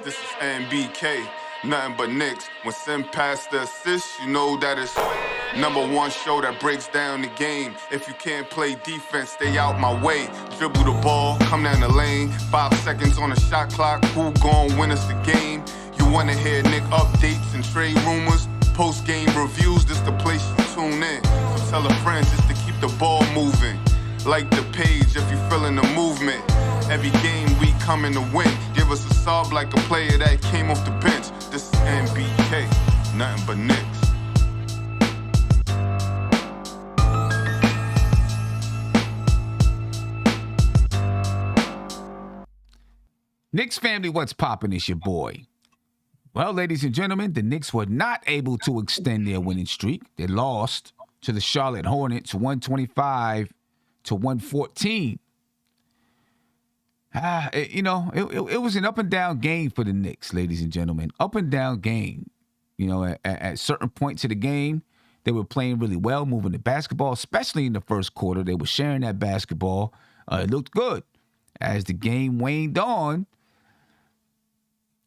This is NBK, nothing but Knicks. When Sim pass the assist, you know that it's #1 show that breaks down the game. If you can't play defense, stay out my way. Dribble the ball, come down the lane. 5 seconds on the shot clock, who gon' win us the game? You wanna hear Nick updates and trade rumors? Post-game reviews, this the place you tune in. So tell a friend just to keep the ball moving. Like the page if you feeling the movement. Every game we coming to win. Give us a sub like a player that came off the bench. This is NBK, nothing but Knicks. Knicks family, what's poppin'? It's your boy. Well, ladies and gentlemen, the Knicks were not able to extend their winning streak. They lost to the Charlotte Hornets 125-114. It was an up and down game for the Knicks, ladies and gentlemen. Up and down game. You know, at certain points of the game, they were playing really well, moving the basketball, especially in the first quarter. They were sharing that basketball. It looked good. As the game waned on,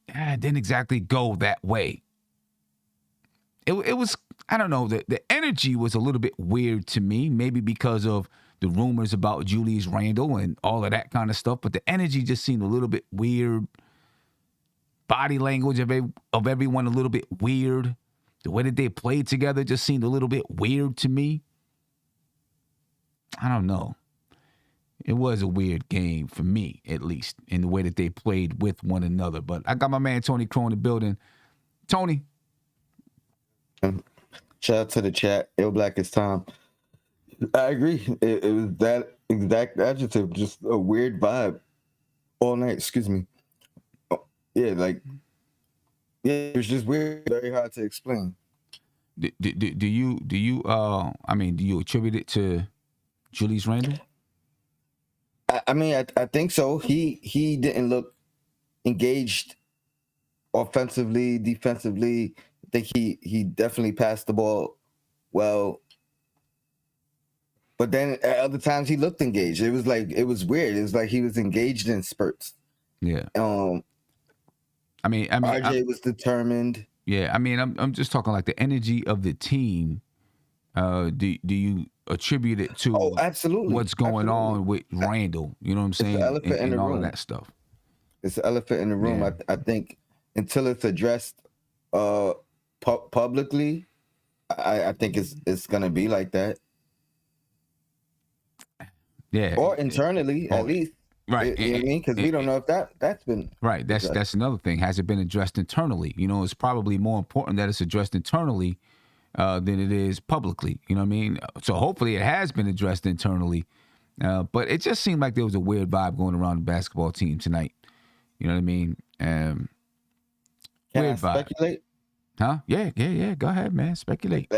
it didn't exactly go that way. It was, I don't know, the energy was a little bit weird to me, maybe because of the rumors about Julius Randle and all of that kind of stuff, but the energy just seemed a little bit weird. Body language of everyone a little bit weird. The way that they played together just seemed a little bit weird to me. I don't know. It was a weird game for me, at least, in the way that they played with one another. But I got my man Tony Crow in the building. Tony. Shout out to the chat. Ill Black is Tom. I agree. It was that exact adjective, just a weird vibe all night. Excuse me. It was just weird, very hard to explain. Do you attribute it to Julius Randle? I think so. He didn't look engaged offensively, defensively. I think he definitely passed the ball well. But then at other times he looked engaged. It was weird. It was like he was engaged in spurts. Yeah. RJ was determined. Yeah, I'm just talking like the energy of the team. Do you attribute it to absolutely what's going on with Randle? You know what I'm saying? It's the elephant in the all room. Of that stuff. It's the elephant in the room. Yeah. I think until it's addressed publicly, I think it's gonna be like that. Yeah. Or internally, at least. Right. You know what I mean? Because we don't know if that's been right. That's another thing. Has it been addressed internally? You know, it's probably more important that it's addressed internally than it is publicly. You know what I mean? So hopefully it has been addressed internally. But it just seemed like there was a weird vibe going around the basketball team tonight. You know what I mean? Can weird I vibe. speculate? Huh? Yeah. Go ahead, man. Speculate.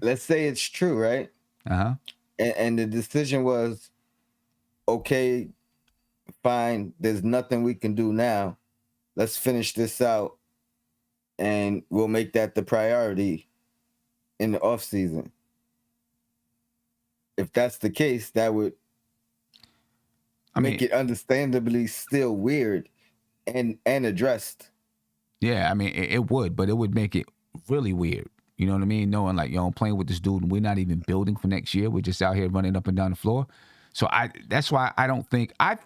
Let's say it's true, right? Uh-huh. And the decision was, okay, fine, there's nothing we can do now. Let's finish this out, and we'll make that the priority in the offseason. If that's the case, that would make it understandably still weird and addressed. Yeah, it would, but it would make it really weird. You know what I mean? Knowing like, I'm playing with this dude and we're not even building for next year. We're just out here running up and down the floor. So that's why I don't think, I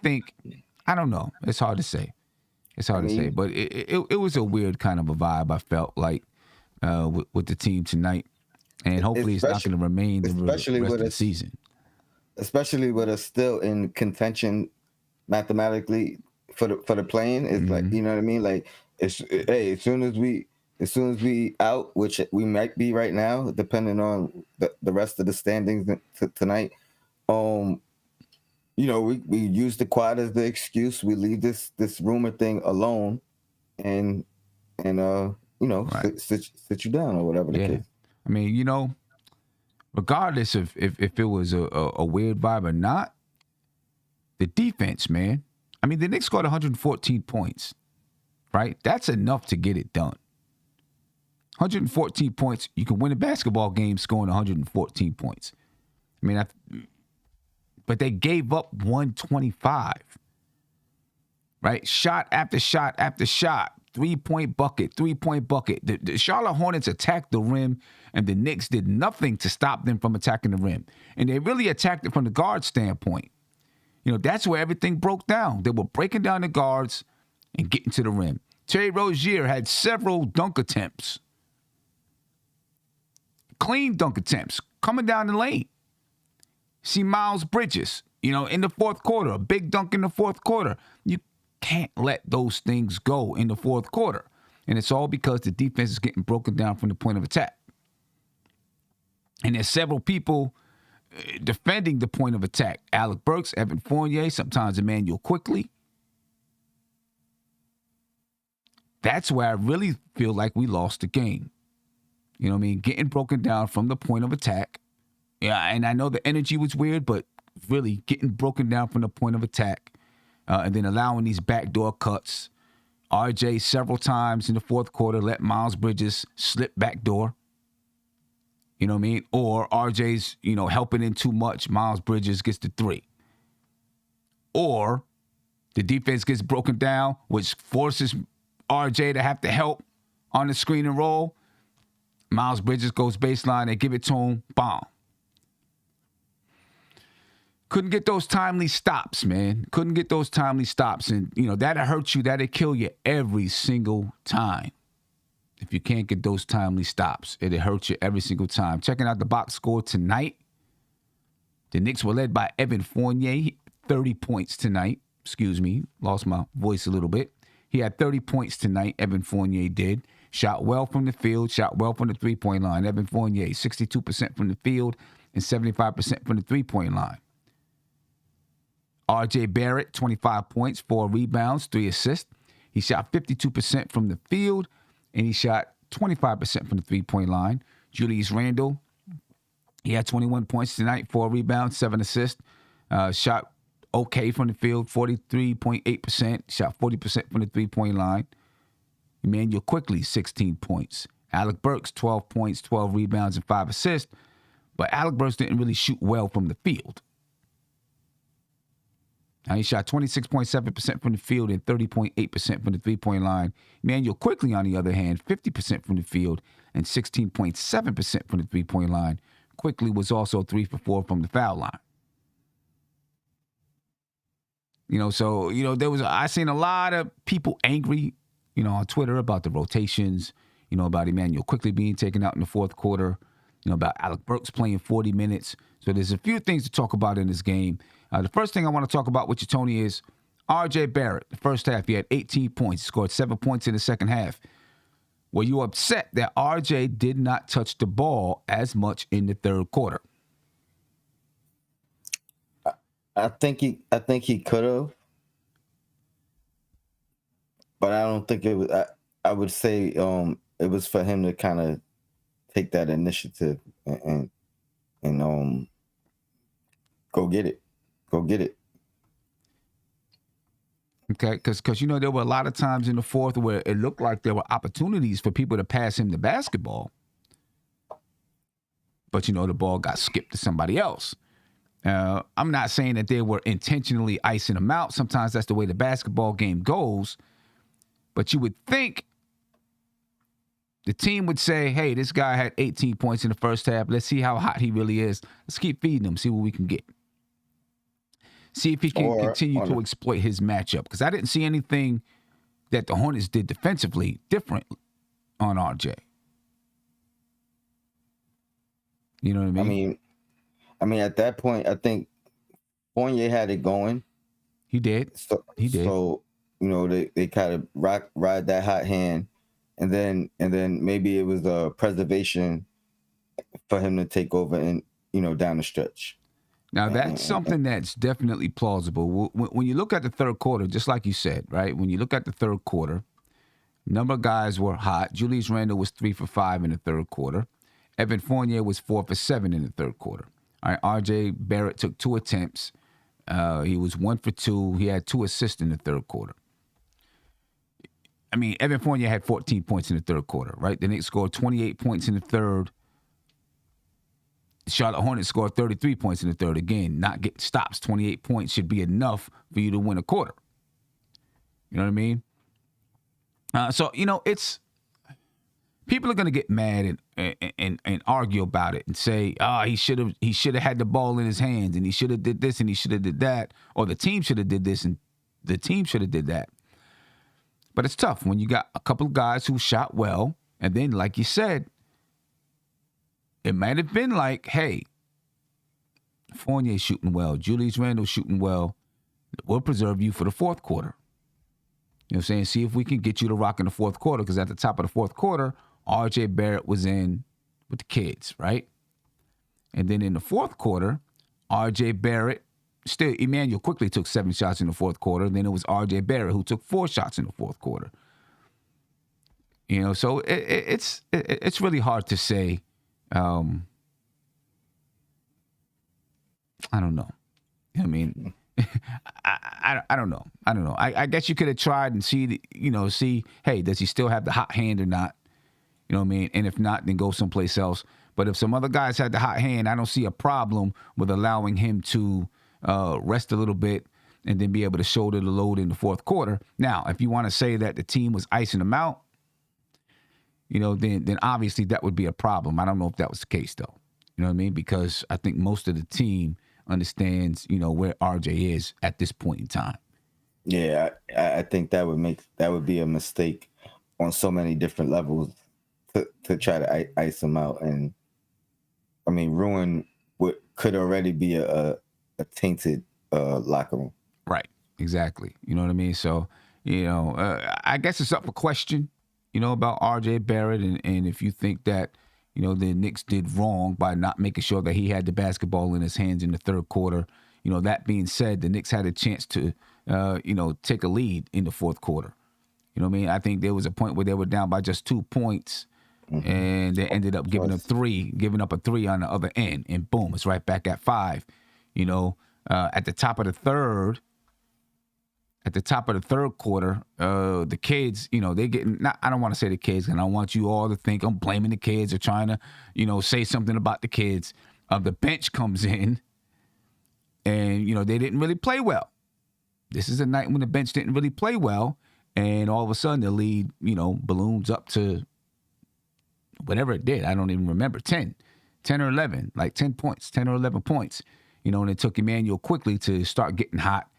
don't know. It's hard to say. It's hard to say, but it was a weird kind of a vibe I felt like with the team tonight. And hopefully it's not going to remain the rest of the season. Especially with us still in contention mathematically for the playing. It's like, you know what I mean? Like, as soon as we out, which we might be right now, depending on the rest of the standings tonight, we use the quad as the excuse. We leave this rumor thing alone, and right. sit you down or whatever the case. Regardless of if it was a weird vibe or not, the defense, man. The Knicks scored 114 points, right? That's enough to get it done. 114 points. You can win a basketball game scoring 114 points. But they gave up 125. right? Shot after shot after shot. 3-point bucket, 3-point bucket. The Charlotte Hornets attacked the rim, and the Knicks did nothing to stop them from attacking the rim. And they really attacked it from the guard standpoint. You know, that's where everything broke down. They were breaking down the guards and getting to the rim. Terry Rozier had several dunk attempts. Clean dunk attempts coming down the lane. See Miles Bridges, you know, in the fourth quarter, a big dunk in the fourth quarter. You can't let those things go in the fourth quarter. And it's all because the defense is getting broken down from the point of attack. And there's several people defending the point of attack. Alec Burks, Evan Fournier, sometimes Emmanuel Quickley. That's where I really feel like we lost the game. You know what I mean? Getting broken down from the point of attack. Yeah, and I know the energy was weird, but really getting broken down from the point of attack. And then allowing these backdoor cuts. RJ several times in the fourth quarter let Miles Bridges slip backdoor. You know what I mean? Or RJ's, you know, helping in too much. Miles Bridges gets the three. Or the defense gets broken down, which forces RJ to have to help on the screen and roll. Miles Bridges goes baseline. They give it to him. Bomb. Couldn't get those timely stops, man. Couldn't get those timely stops. And, you know, that'll hurt you. That'll kill you every single time. If you can't get those timely stops, it'll hurt you every single time. Checking out the box score tonight. The Knicks were led by Evan Fournier, 30 points tonight. Excuse me, lost my voice a little bit. He had 30 points tonight, Evan Fournier did. Shot well from the field, shot well from the three-point line. Evan Fournier, 62% from the field and 75% from the three-point line. RJ Barrett, 25 points, 4 rebounds, 3 assists. He shot 52% from the field, and he shot 25% from the three-point line. Julius Randle, he had 21 points tonight, 4 rebounds, 7 assists. Shot okay from the field, 43.8%. Shot 40% from the three-point line. Emmanuel Quickley, 16 points. Alec Burks, 12 points, 12 rebounds, and 5 assists. But Alec Burks didn't really shoot well from the field. Now, he shot 26.7% from the field and 30.8% from the three-point line. Emmanuel Quickley, on the other hand, 50% from the field and 16.7% from the three-point line. Quickley was also 3 for 4 from the foul line. You know, so, you know, I seen a lot of people angry, you know, on Twitter about the rotations, you know, about Emmanuel Quickley being taken out in the fourth quarter, you know, about Alec Burks playing 40 minutes. So there's a few things to talk about in this game. The first thing I want to talk about with you, Tony, is RJ Barrett. The first half, he had 18 points. He scored 7 points in the second half. Were you upset that RJ did not touch the ball as much in the third quarter? I think he could have, but I don't think it was. I would say it was for him to kind of take that initiative and go get it. Go get it. Okay, because you know, there were a lot of times in the fourth where it looked like there were opportunities for people to pass him the basketball. But, you know, the ball got skipped to somebody else. I'm not saying that they were intentionally icing him out. Sometimes that's the way the basketball game goes. But you would think the team would say, hey, this guy had 18 points in the first half. Let's see how hot he really is. Let's keep feeding him, see what we can get. See if he can continue to exploit his matchup. Because I didn't see anything that the Hornets did defensively different on RJ. You know what I mean? I mean, at that point, I think Fournier had it going. He did. He did. So, you know, they kind of ride that hot hand. And then maybe it was a preservation for him to take over and, you know, down the stretch. Now, that's something that's definitely plausible. When you look at the third quarter, just like you said, right? When you look at the third quarter, a number of guys were hot. Julius Randle was 3 for 5 in the third quarter. Evan Fournier was 4 for 7 in the third quarter. All right, RJ Barrett took 2 attempts. He was 1 for 2. He had 2 assists in the third quarter. I mean, Evan Fournier had 14 points in the third quarter, right? The Knicks scored 28 points in the third. Charlotte Hornets scored 33 points in the third. Again, not getting stops. 28 points should be enough for you to win a quarter. You know what I mean? So it's people are gonna get mad and argue about it and say, he should have had the ball in his hands and he should have did this and he should have did that, or the team should have did this and the team should have did that. But it's tough when you got a couple of guys who shot well, and then like you said, it might have been like, hey, Fournier shooting well, Julius Randle shooting well. We'll preserve you for the fourth quarter. You know what I'm saying? See if we can get you to rock in the fourth quarter, because at the top of the fourth quarter, RJ Barrett was in with the kids, right? And then in the fourth quarter, RJ Barrett, still Emmanuel quickly took 7 shots in the fourth quarter. Then it was RJ Barrett who took 4 shots in the fourth quarter. You know, so it's really hard to say. I don't know. I mean, I don't know. I don't know. I guess you could have tried and see, hey, does he still have the hot hand or not? You know what I mean? And if not, then go someplace else. But if some other guys had the hot hand, I don't see a problem with allowing him to rest a little bit and then be able to shoulder the load in the fourth quarter. Now, if you want to say that the team was icing him out, then obviously that would be a problem. I don't know if that was the case, though. You know what I mean? Because I think most of the team understands, where RJ is at this point in time. Yeah, I think that would be a mistake on so many different levels to try to ice him out, and I mean ruin what could already be a tainted locker room. Right. Exactly. You know what I mean? So I guess it's up for question, about RJ Barrett, and if you think that the Knicks did wrong by not making sure that he had the basketball in his hands in the third quarter. That being said, the Knicks had a chance to, take a lead in the fourth quarter. You know what I mean? I think there was a point where they were down by just 2 points, and they ended up giving up a three on the other end, and boom, it's right back at 5. At the top of the third quarter, the kids, they getting, I don't want to say the kids, and I want you all to think I'm blaming the kids or trying to, say something about the kids. The bench comes in, and, they didn't really play well. This is a night when the bench didn't really play well, and all of a sudden the lead, balloons up to whatever it did. I don't even remember, 10 or 11, like 10 points, 10 or 11 points. And it took Emmanuel quickly to start getting hot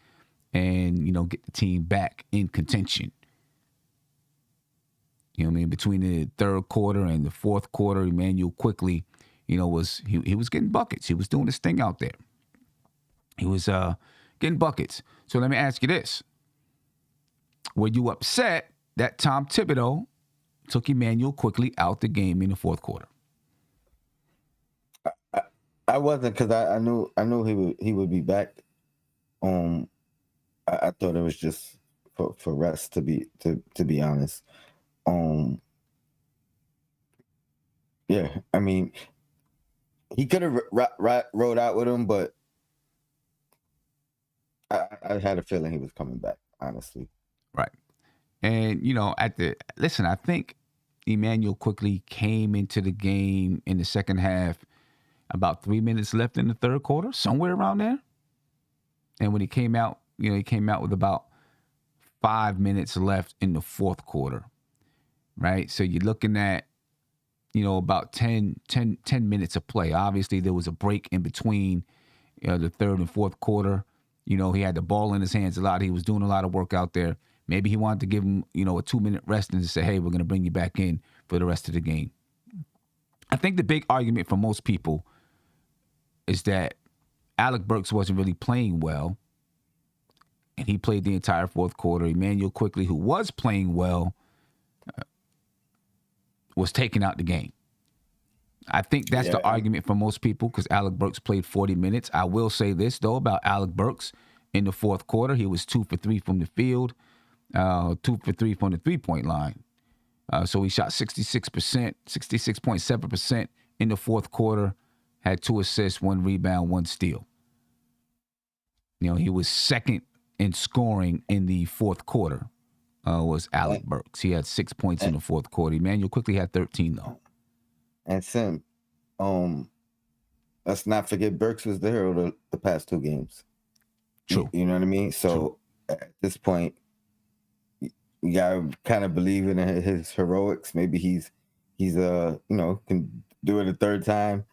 and, get the team back in contention. You know what I mean? Between the third quarter and the fourth quarter, Emmanuel quickly, he was getting buckets. He was doing his thing out there. He was getting buckets. So let me ask you this. Were you upset that Tom Thibodeau took Emmanuel quickly out the game in the fourth quarter? I wasn't, because I knew he would be back. I thought it was just for rest, to be honest. Yeah, I mean, he could have rode out with him, but I had a feeling he was coming back, honestly. Right. And, I think Emmanuel quickly came into the game in the second half, about 3 minutes left in the third quarter, somewhere around there. And when he came out, he came out with about 5 minutes left in the fourth quarter, right? So you're looking at, about 10 minutes of play. Obviously, there was a break in between the third and fourth quarter. He had the ball in his hands a lot. He was doing a lot of work out there. Maybe he wanted to give him, a 2-minute rest and just say, hey, we're going to bring you back in for the rest of the game. I think the big argument for most people is that Alec Burks wasn't really playing well, and he played the entire fourth quarter. Emmanuel quickly, who was playing well, was taken out the game. I think that's the argument for most people, because Alec Burks played 40 minutes. I will say this, though, about Alec Burks. In the fourth quarter, he was 2 for 3 from the field, 2 for 3 from the three-point line. So he shot 66%, 66.7% in the fourth quarter, had 2 assists, 1 rebound, 1 steal. He was second in scoring in the fourth quarter, was Alec Burks. He had 6 points in the fourth quarter. Emmanuel quickly had 13, though. And Sim, let's not forget Burks was the hero the past 2 games. True. You know what I mean? So at this point, you gotta kind of believe in his heroics. Maybe he's can do it a third time.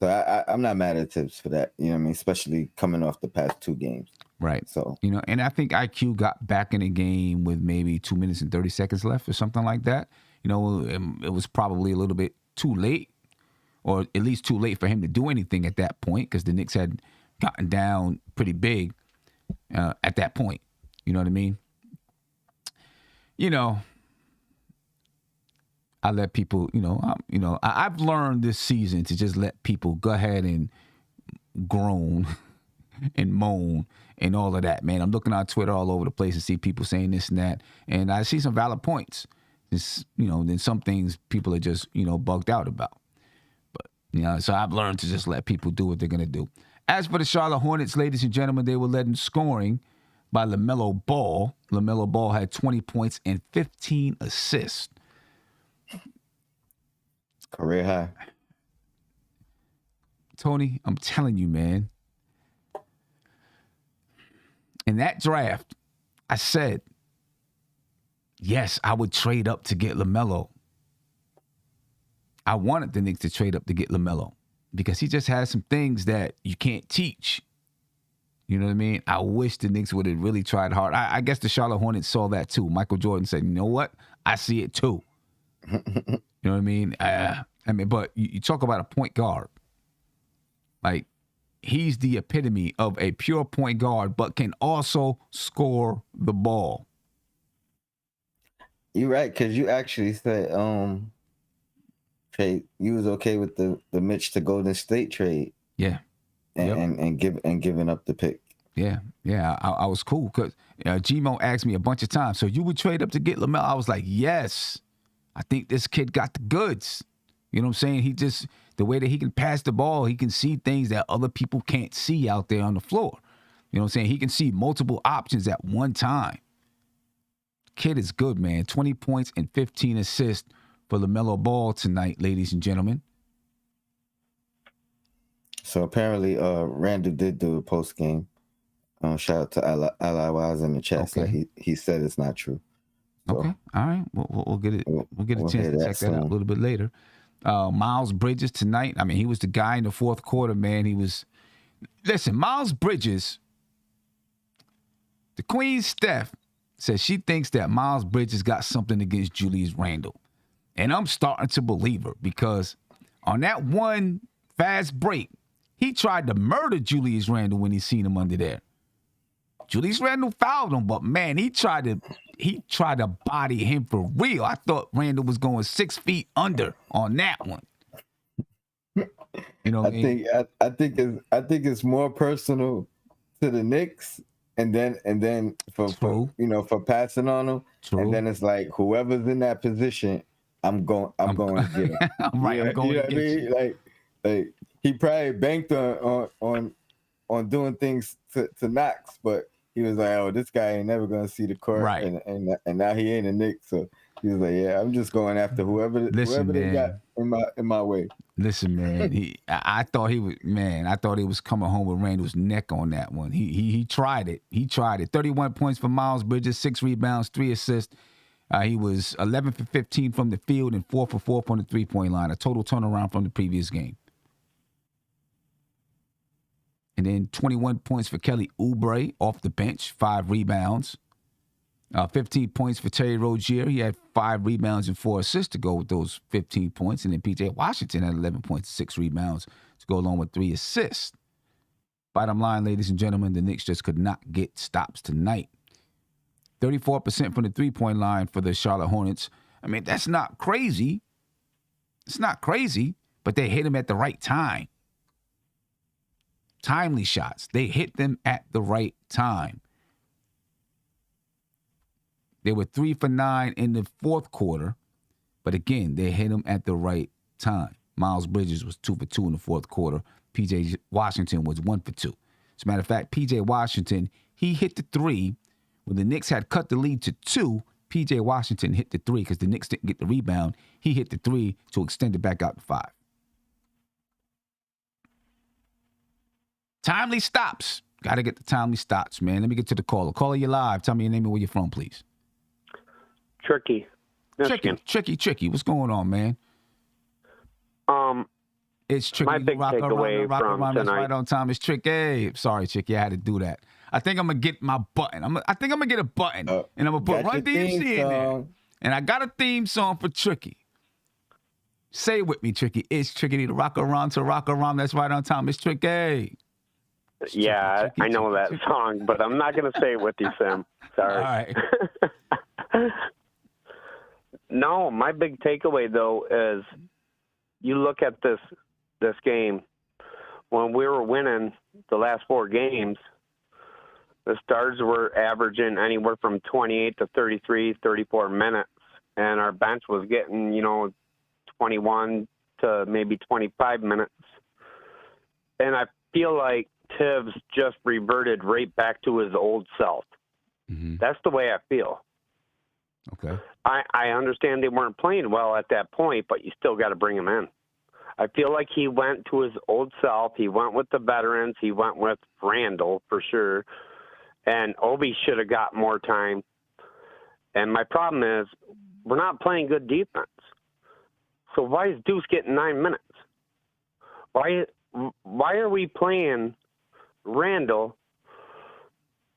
So I'm not mad at Tibbs for that. You know what I mean? Especially coming off the past 2 games. Right. So, and I think IQ got back in the game with maybe 2 minutes and 30 seconds left or something like that. It was probably a little bit too late, or at least too late for him to do anything at that point, because the Knicks had gotten down pretty big at that point. You know what I mean? I let people, I've learned this season to just let people go ahead and groan and moan and all of that, man. I'm looking on Twitter all over the place and see people saying this and that, and I see some valid points. Then some things people are just, bugged out about. But, so I've learned to just let people do what they're going to do. As for the Charlotte Hornets, ladies and gentlemen, they were led in scoring by LaMelo Ball. LaMelo Ball had 20 points and 15 assists. Career high. Tony, I'm telling you, man. In that draft, I said, yes, I would trade up to get LaMelo. I wanted the Knicks to trade up to get LaMelo because he just has some things that you can't teach. You know what I mean? I wish the Knicks would have really tried hard. I guess the Charlotte Hornets saw that too. Michael Jordan said, you know what? I see it too. You know what I mean? But you talk about a point guard. Like, he's the epitome of a pure point guard, but can also score the ball. You're right, because you actually said trade. You was okay with the Mitch to Golden State trade. Yeah. And giving up the pick. Yeah. I was cool because Gmo asked me a bunch of times, so you would trade up to get LaMelo? I was like, yes. I think this kid got the goods. You know what I'm saying? The way that he can pass the ball, he can see things that other people can't see out there on the floor. You know what I'm saying? He can see multiple options at one time. Kid is good, man. 20 points and 15 assists for LaMelo Ball tonight, ladies and gentlemen. So apparently, Randle did do a post game. Shout out to Ally Wise in the chat. Okay. So he said it's not true. So, okay, all right. We'll get it. We'll get a chance to check that out a little bit later. Miles Bridges tonight. I mean, he was the guy in the fourth quarter, man. Listen, Miles Bridges. The Queen Steph says she thinks that Miles Bridges got something against Julius Randle, and I'm starting to believe her because on that one fast break, he tried to murder Julius Randle when he seen him under there. Julius Randle fouled him, but man, he tried to body him for real. I thought Randle was going 6 feet under on that one. You know what I mean? I think it's more personal to the Knicks, and then for passing on them. True. And then it's like whoever's in that position, I'm going to get him. Right, I'm going to get you. Like he probably banked on doing things to Knox, but he was like, oh, this guy ain't never gonna see the court, right? And now he ain't a Knick, so he was like, yeah, I'm just going after whoever they got in my way. Listen, man, I thought he was coming home with Randall's neck on that one. He tried it. 31 points for Miles Bridges, 6 rebounds, 3 assists. He was 11 for 15 from the field and 4 for 4 from the 3-point line. A total turnaround from the previous game. And then 21 points for Kelly Oubre off the bench, 5 rebounds. 15 points for Terry Rozier. He had 5 rebounds and 4 assists to go with those 15 points. And then P.J. Washington had 11 points, 6 rebounds to go along with 3 assists. Bottom line, ladies and gentlemen, the Knicks just could not get stops tonight. 34% from the 3-point line for the Charlotte Hornets. I mean, that's not crazy. It's not crazy, but they hit him at the right time. Timely shots. They hit them at the right time. They were 3 for 9 in the fourth quarter, but again, they hit them at the right time. Miles Bridges was 2 for 2 in the fourth quarter. P.J. Washington was 1 for 2. As a matter of fact, P.J. Washington, he hit the 3. When the Knicks had cut the lead to 2, P.J. Washington hit the 3 because the Knicks didn't get the rebound. He hit the 3 to extend it back out to 5. Timely stops. Got to get the timely stops, man. Let me get to the caller. Caller, you live. Tell me your name and where you're from, please. Tricky. Michigan. Tricky. What's going on, man? It's Tricky. My big takeaway from around. That's tonight. right on time. It's Tricky. Sorry, Tricky. I had to do that. I think I'm going to get my button. I think I'm going to get a button. And I'm going to put Run DMC in there. And I got a theme song for Tricky. Say it with me, Tricky. It's Tricky to rock around. That's right on time. It's Tricky. Yeah, I know that song, but I'm not going to say it with you, Sam. Sorry. All right. No, my big takeaway, though, is you look at this game. When we were winning the last 4 games, the Stars were averaging anywhere from 28 to 33, 34 minutes, and our bench was getting, 21 to maybe 25 minutes. And I feel like Tibbs just reverted right back to his old self. Mm-hmm. That's the way I feel. Okay. I understand they weren't playing well at that point, but you still got to bring him in. I feel like he went to his old self. He went with the veterans. He went with Randle for sure. And Obi should have got more time. And my problem is we're not playing good defense. So why is Deuce getting 9 minutes? Why are we playing Randle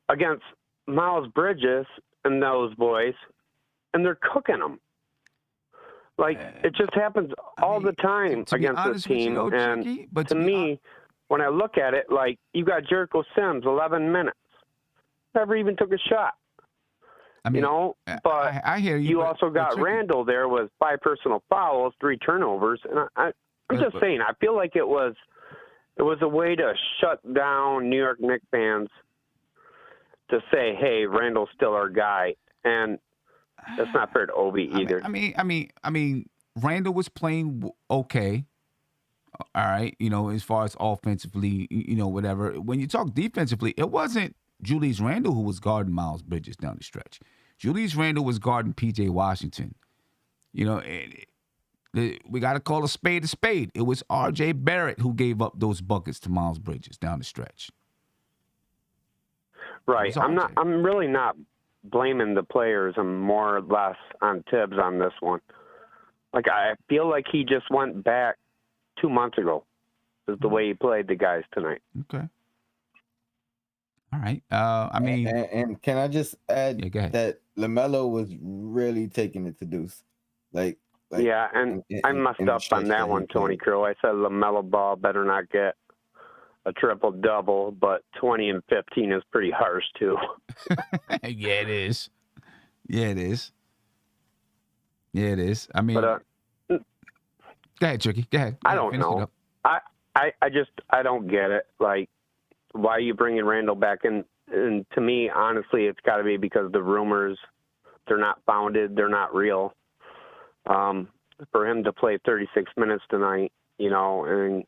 against Miles Bridges and those boys, and they're cooking them? Like, it just happens all the time against this team. And to me, when I look at it, like, you got Jericho Sims, 11 minutes. Never even took a shot. But I hear you. You also got Randle there with 5 personal fouls, 3 turnovers. And I'm just saying, I feel like it was a way to shut down New York Knicks fans to say, hey, Randle's still our guy. And that's not fair to Obi either. I mean, Randle was playing okay. All right, as far as offensively, whatever. When you talk defensively, it wasn't Julius Randle who was guarding Miles Bridges down the stretch. Julius Randle was guarding P.J. Washington. We got to call a spade a spade. It was R.J. Barrett who gave up those buckets to Miles Bridges down the stretch. Right. I'm really not blaming the players. I'm more or less on Tibbs on this one. Like, I feel like he just went back 2 months ago is the way he played the guys tonight. Okay. All right. And can I just add go that LaMelo was really taking it to Deuce. Yeah, and I messed up on that one, Tony Crow. I said LaMelo Ball better not get a triple-double, but 20 and 15 is pretty harsh, too. Yeah, it is. I mean, go ahead, Tricky. Go ahead. I don't know. I don't get it. Like, why are you bringing Randle back in? And to me, honestly, it's got to be because the rumors, they're not founded, they're not real. For him to play 36 minutes tonight, and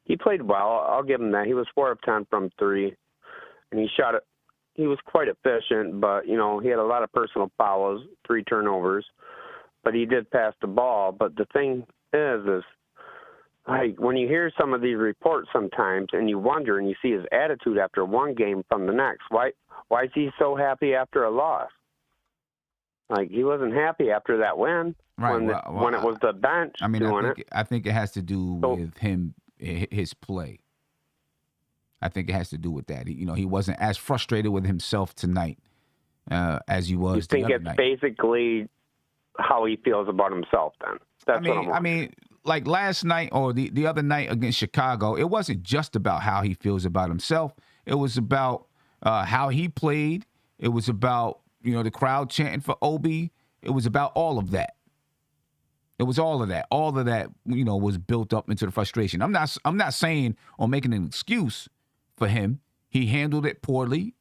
he played well. I'll give him that. He was 4 of 10 from 3, and he shot it. He was quite efficient, but, he had a lot of personal fouls, 3 turnovers, but he did pass the ball. But the thing is like, when you hear some of these reports sometimes and you wonder and you see his attitude after one game from the next, why is he so happy after a loss? Like, he wasn't happy after that win. Right. When it was the bench I think it has to do with him, his play. I think it has to do with that. He wasn't as frustrated with himself tonight as he was the other night. You think it's basically how he feels about himself then? I mean, like last night or the other night against Chicago, it wasn't just about how he feels about himself. It was about how he played. It was about, the crowd chanting for Obi. It was about all of that. It was all of that. All of that, was built up into the frustration. I'm not saying or making an excuse for him. He handled it poorly.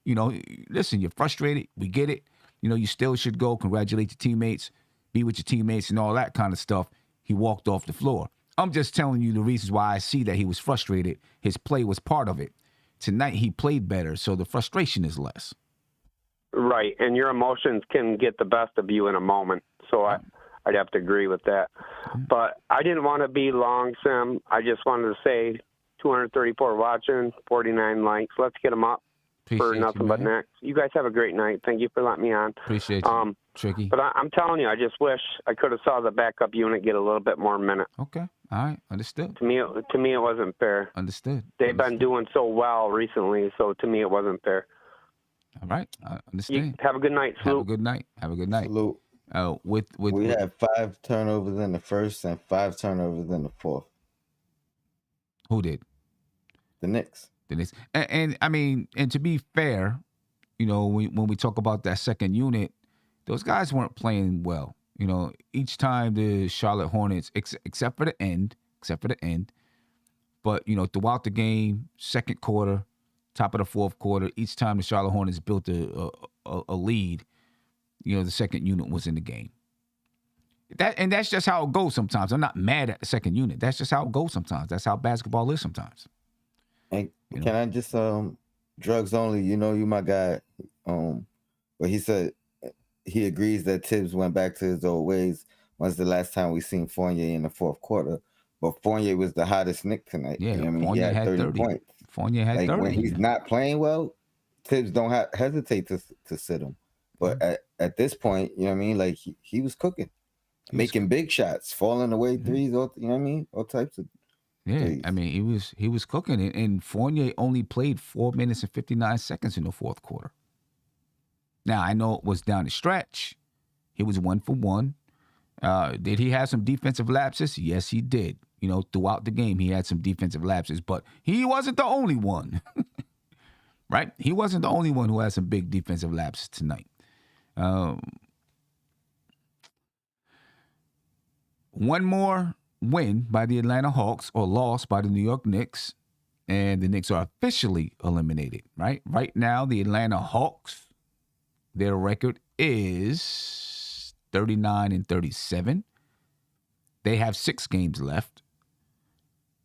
Listen, you're frustrated. We get it. You still should go congratulate your teammates, be with your teammates and all that kind of stuff. He walked off the floor. I'm just telling you the reasons why I see that he was frustrated. His play was part of it. Tonight he played better, so the frustration is less. Right, and your emotions can get the best of you in a moment. So I'd have to agree with that. But I didn't want to be long, Sim. I just wanted to say 234 watching, 49 likes. Let's get them up. for Nothing But Knicks. You guys have a great night. Thank you for letting me on. Appreciate you, Tricky. But I'm telling you, I just wish I could have saw the backup unit get a little bit more minutes. Okay. All right. Understood. To me, it wasn't fair. Understood. They've been doing so well recently, so to me, it wasn't fair. All right. I understand. Have a good night, Salute. Have a good night. Salute. We had 5 turnovers in the first and 5 turnovers in the fourth. Who did? The Knicks. And I mean, and to be fair, you know, when we talk about that second unit, those guys weren't playing well. You know, each time the Charlotte Hornets, except for the end, but, you know, throughout the game, second quarter, top of the fourth quarter, each time the Charlotte Hornets built a lead, you know, the second unit was in the game. And that's just how it goes sometimes. I'm not mad at the second unit. That's just how it goes sometimes. That's how basketball is sometimes. And can I just drugs only? You know, you my guy. But he said he agrees that Tibbs went back to his old ways. When's the last time we seen Fournier in the fourth quarter? But Fournier was the hottest Knick tonight. Yeah, you know what I mean? Fournier he had 30 points. Fournier had 30. When he's not playing well, Tibbs don't hesitate to sit him. But at this point, you know what I mean? Like he was cooking, making big shots, falling away threes. You know what I mean? All types of. Yeah, threes. I mean he was cooking, and Fournier only played 4 minutes and 59 seconds in the fourth quarter. Now I know it was down the stretch. He was 1 for 1. Did he have some defensive lapses? Yes, he did. You know, throughout the game, he had some defensive lapses, but he wasn't the only one. Right? He wasn't the only one who had some big defensive lapses tonight. One more win by the Atlanta Hawks or loss by the New York Knicks, and the Knicks are officially eliminated, right? Right now, the Atlanta Hawks, their record is 39-37. They have 6 games left.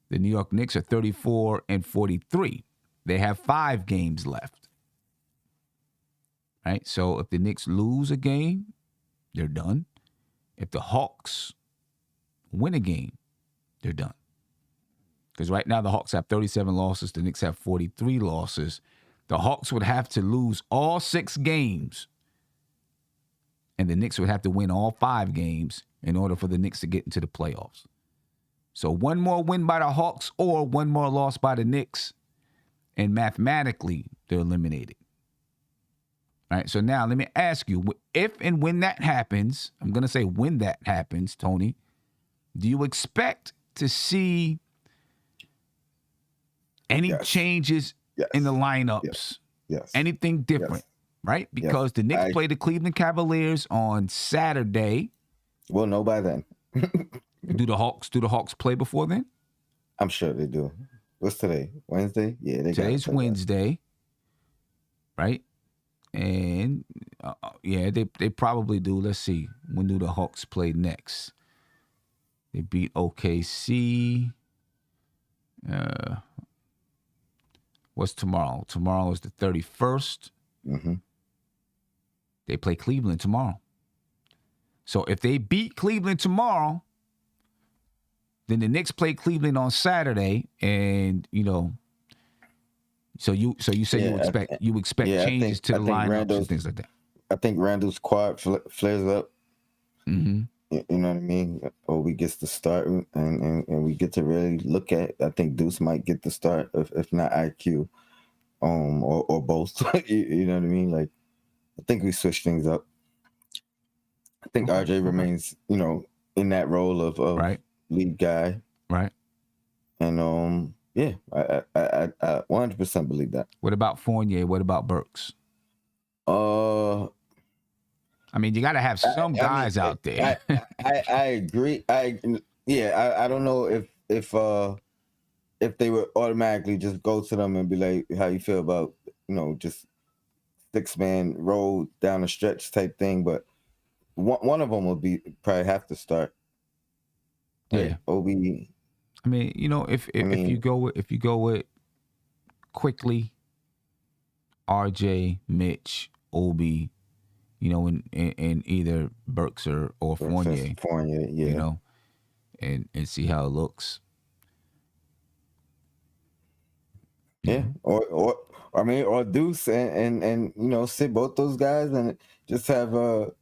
The New York Knicks are 34-43. They have 5 games left. Right? So if the Knicks lose a game, they're done. If the Hawks win a game, they're done. Because right now the Hawks have 37 losses. The Knicks have 43 losses. The Hawks would have to lose all 6 games. And the Knicks would have to win all 5 games in order for the Knicks to get into the playoffs. So one more win by the Hawks or one more loss by the Knicks, and mathematically they're eliminated. All right, so now let me ask you, if and when that happens, I'm going to say when that happens, Tony, do you expect to see any changes in the lineups? Yes. Anything different, right? Because the Knicks play the Cleveland Cavaliers on Saturday. We'll know by then. Do the Hawks play before then? I'm sure they do. What's today? Wednesday? Yeah, today's Wednesday, right? And they probably do. Let's see. When do the Hawks play next? They beat OKC. What's tomorrow? Tomorrow is the 31st. Mm-hmm. They play Cleveland tomorrow. So if they beat Cleveland tomorrow, then the Knicks play Cleveland on Saturday, and you know. So you say you expect changes to the lineups and things like that. I think Randle's quad flares up. Mm-hmm. You know what I mean? Or we get to start and we get to really look at. I think Deuce might get the start, if not IQ, or both. You know what I mean? Like, I think we switch things up. I think RJ remains, you know, in that role of lead guy. Right. And yeah, I 100% believe that. What about Fournier? What about Burks? I mean, you got to have some guys out there. I agree. I don't know if they would automatically just go to them and be like, how you feel about, you know, just 6-man roll down the stretch type thing, but one of them will probably have to start. Yeah. Obi. I mean, you know, if you go with quickly, RJ, Mitch, Obi, you know, in either Burks or Fournier. Fournier, yeah. You know, and see how it looks. Yeah. or Deuce and sit both those guys and just have have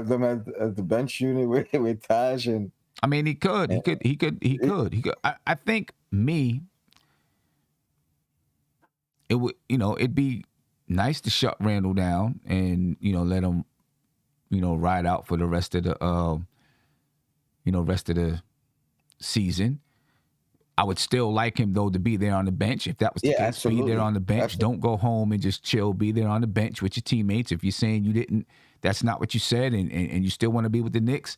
them as the bench unit with Taj and. I mean, he could. I think it would, it'd be nice to shut Randle down and let him, ride out for the rest of the season. I would still like him though to be there on the bench. If that was the case, absolutely. Be there on the bench. Absolutely. Don't go home and just chill. Be there on the bench with your teammates. If you're saying that's not what you said, and you still want to be with the Knicks,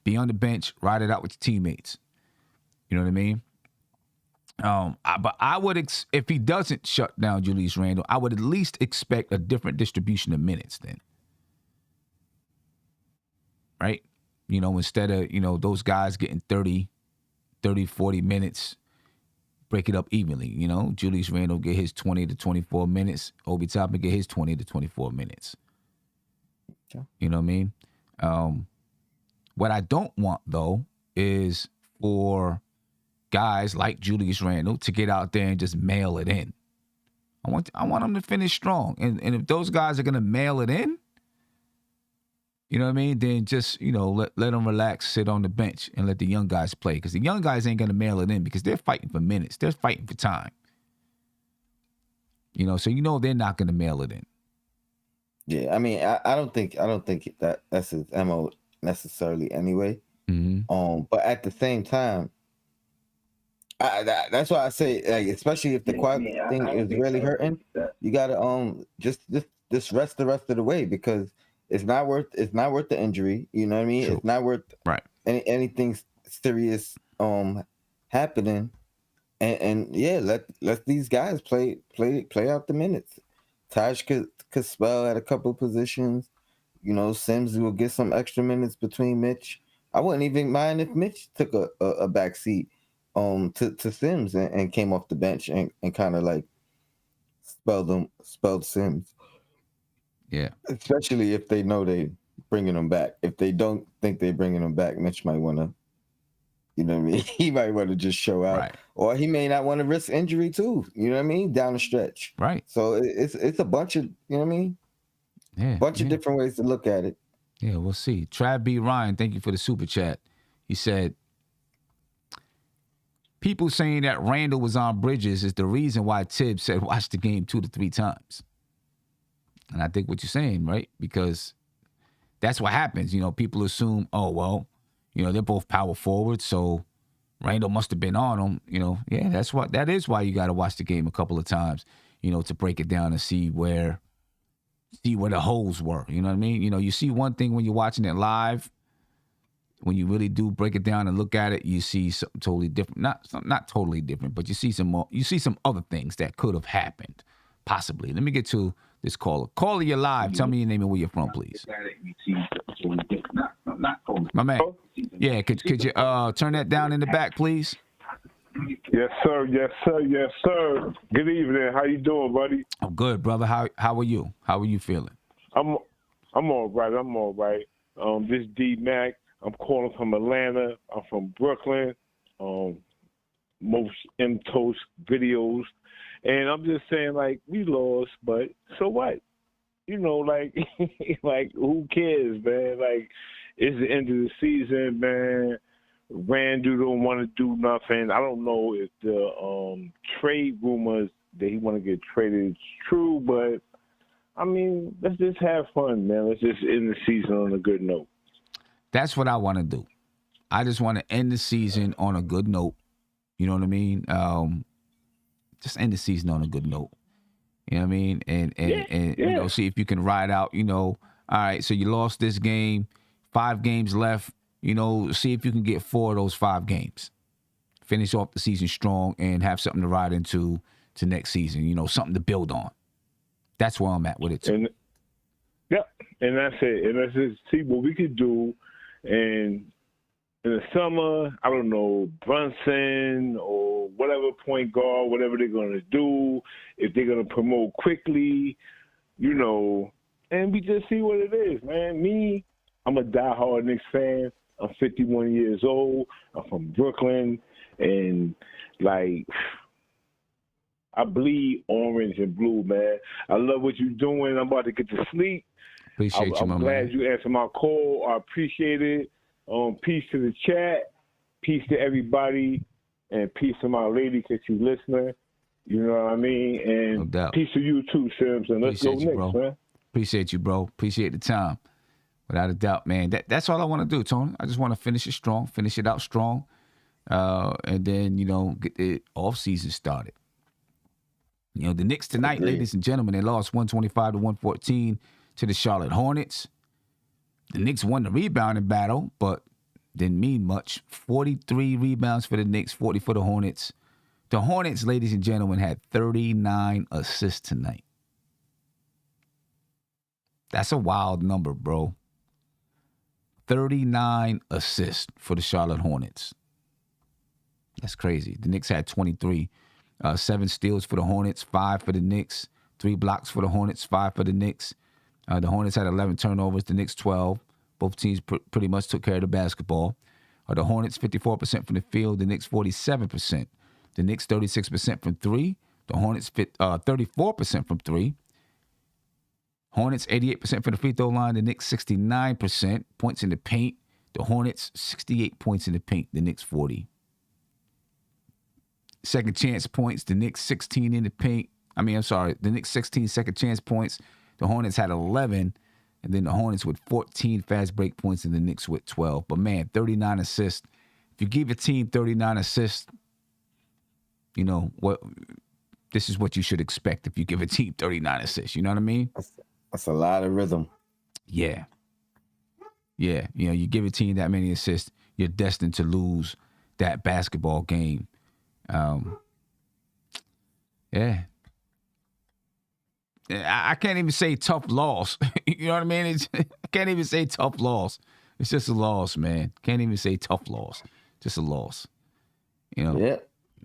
be on the bench, ride it out with your teammates. You know what I mean? But I would, if he doesn't shut down Julius Randle, I would at least expect a different distribution of minutes then. Right? Instead of, those guys getting 30, 40 minutes, break it up evenly. Julius Randle get his 20 to 24 minutes. Obi Toppin get his 20 to 24 minutes. Okay. You know what I mean? What I don't want, though, is for guys like Julius Randle to get out there and just mail it in. I want them to finish strong. And if those guys are going to mail it in, you know what I mean? Then just, let them relax, sit on the bench, and let the young guys play. Because the young guys ain't going to mail it in because they're fighting for minutes. They're fighting for time. So they're not going to mail it in. Yeah, I mean, I don't think that's his MO necessarily anyway. Mm-hmm. But at the same time, that's why I say, like, especially if the quad thing is really hurting, you gotta just rest the rest of the way because it's not worth the injury. You know what I mean? True. It's not worth anything serious happening. And yeah, let these guys play out the minutes. Taj could spell at a couple of positions. Sims will get some extra minutes between Mitch. I wouldn't even mind if Mitch took a back seat to Sims and came off the bench and kind of like spelled Sims. Yeah. Especially if they know they bringing him back. If they don't think they're bringing him back, Mitch might want to, you know what I mean? He might want to just show out. Right. Or he may not want to risk injury too. You know what I mean? Down the stretch. Right. So it's a bunch of, you know what I mean? Yeah. Bunch of different ways to look at it. Yeah, we'll see. Trav B. Ryan, thank you for the super chat. He said, people saying that Randle was on Bridges is the reason why Tibbs said watch the game 2 to 3 times. And I think what you're saying, right? Because that's what happens. People assume, oh, well, they're both power forwards, so Randle must have been on them. Yeah, that is why you got to watch the game a couple of times, to break it down and see where the holes were. You know what I mean? You see one thing when you're watching it live. When you really do break it down and look at it, you see something totally different. Not totally different, but you see some more. You see some other things that could have happened, possibly. Let me get to this caller. Caller, you're live. Tell me your name and where you're from, please. My man. Yeah, could you turn that down in the back, please? Yes, sir. Yes, sir. Yes, sir. Good evening. How you doing, buddy? I'm good, brother. How are you? How are you feeling? I'm all right. I'm all right. This D Mac. I'm calling from Atlanta. I'm from Brooklyn. Most M-Toast videos. And I'm just saying, like, we lost, but so what? Like, like, who cares, man? Like, it's the end of the season, man. Randle don't want to do nothing. I don't know if the trade rumors that he want to get traded is true, but, I mean, let's just have fun, man. Let's just end the season on a good note. That's what I want to do. I just want to end the season on a good note. You know what I mean? Just end the season on a good note. You know what I mean? And see if you can ride out, all right, so you lost this game, 5 games left, see if you can get 4 of those 5 games. Finish off the season strong and have something to ride into to next season, something to build on. That's where I'm at with it too. And that's it. And let's just see what we could do. And in the summer, I don't know, Brunson or whatever point guard, whatever they're going to do, if they're going to promote quickly, and we just see what it is, man. Me, I'm a diehard Knicks fan. I'm 51 years old. I'm from Brooklyn. And, like, I bleed orange and blue, man. I love what you're doing. I'm about to get to sleep. Appreciate you, my I'm man. glad you answered my call. I appreciate it. Peace to the chat. Peace to everybody. And peace to my lady because she's listening. You know what I mean? And No doubt. peace to you too, Simpson. Let's Appreciate you, go bro. next, man. Appreciate you, bro. Appreciate the time. Without a doubt, man. That's all I want to do, Tony. I just want to finish it strong, finish it out strong, and then, get the offseason started. The Knicks tonight, ladies and gentlemen, they lost 125-114 to the Charlotte Hornets. The Knicks won the rebounding battle, but didn't mean much. 43 rebounds for the Knicks, 40 for the Hornets. The Hornets, ladies and gentlemen, had 39 assists tonight. That's a wild number, bro. 39 assists for the Charlotte Hornets. That's crazy. The Knicks had 23. 7 steals for the Hornets, 5 for the Knicks. 3 blocks for the Hornets, 5 for the Knicks. The Hornets had 11 turnovers, the Knicks 12. Both teams pretty much took care of the basketball. The Hornets 54% from the field, the Knicks 47%. The Knicks 36% from 3. The Hornets 34% from 3. Hornets 88% from the free throw line. The Knicks 69% points in the paint. The Hornets 68 points in the paint. The Knicks 40. Second chance points. The Knicks 16 in the paint. The Knicks 16 second chance points. The Hornets had 11. And then the Hornets with 14 fast break points and the Knicks with 12. But, man, 39 assists. If you give a team 39 assists, this is what you should expect if you give a team 39 assists. You know what I mean? That's a lot of rhythm. Yeah. Yeah. You give a team that many assists, you're destined to lose that basketball game. Yeah. I can't even say tough loss. You know what I mean? I can't even say tough loss. It's just a loss, man. Can't even say tough loss. Just a loss. Yeah.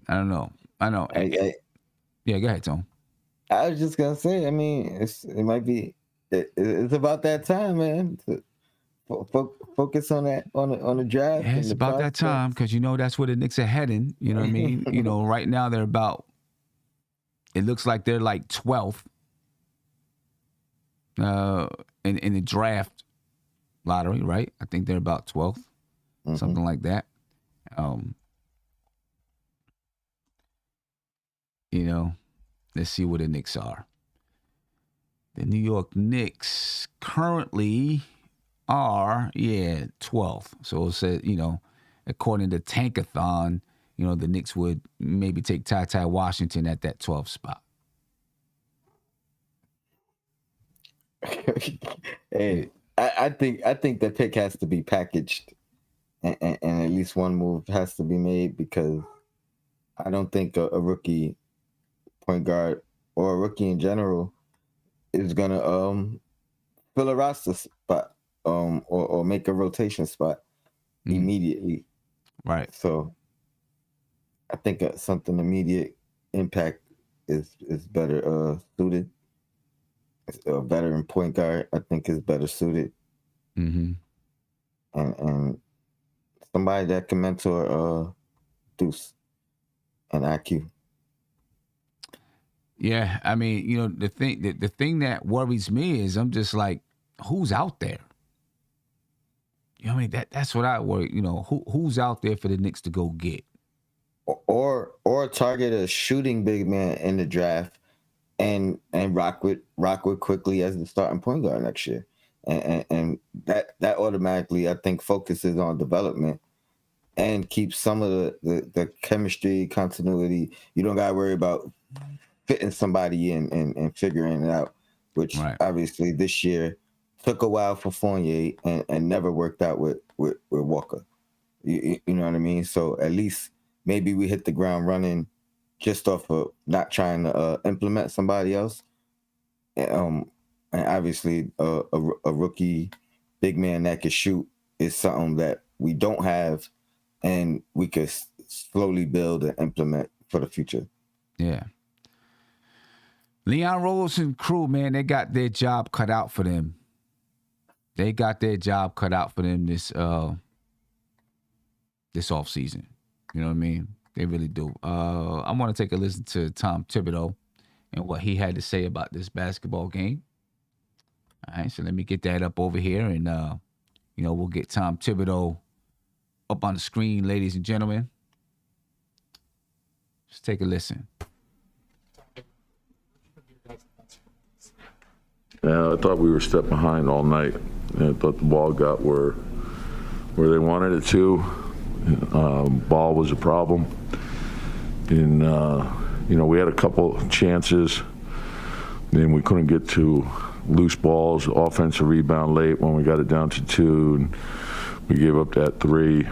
I don't know. I know. Yeah, go ahead, Tom. I was just gonna say. It might be. It's about that time, man. Focus on that on the draft. Yeah, it's about that time because that's where the Knicks are heading. You know what I mean? Right now they're about. It looks like they're like 12th. In the draft lottery, right? I think they're about 12th, something like that. Let's see where the Knicks are. The New York Knicks currently are, 12th. So it said, according to Tankathon, the Knicks would maybe take Ty Washington at that 12th spot. Hey, I think the pick has to be packaged, and at least one move has to be made because I don't think a rookie point guard or a rookie in general is gonna fill a roster spot or make a rotation spot immediately. Right. So I think something immediate impact is better suited. A veteran point guard, I think, is better suited. Mm-hmm. And somebody that can mentor Deuce and IQ. Yeah, the thing that worries me is I'm just like, who's out there? That's what I worry. Who's out there for the Knicks to go get? Or target a shooting big man in the draft. And rock with quickly as the starting point guard next year, and that automatically I think focuses on development and keeps some of the chemistry continuity. You don't gotta worry about fitting somebody in and figuring it out, which obviously this year took a while for Fournier and never worked out with Walker. You know what I mean? So at least maybe we hit the ground running. Just off of not trying to implement somebody else, and obviously a rookie big man that can shoot is something that we don't have, and we could slowly build and implement for the future. Yeah. Leon Rose and crew, man, they got their job cut out for them. They got their job cut out for them this offseason. You know what I mean? They really do. I want to take a listen to Tom Thibodeau and what he had to say about this basketball game. All right, so let me get that up over here, and we'll get Tom Thibodeau up on the screen, ladies and gentlemen. Just take a listen. Yeah, I thought we were a step behind all night. I thought the ball got where they wanted it to. Ball was a problem. And, we had a couple chances. Then we couldn't get to loose balls, offensive rebound late when we got it down to 2. And we gave up that 3.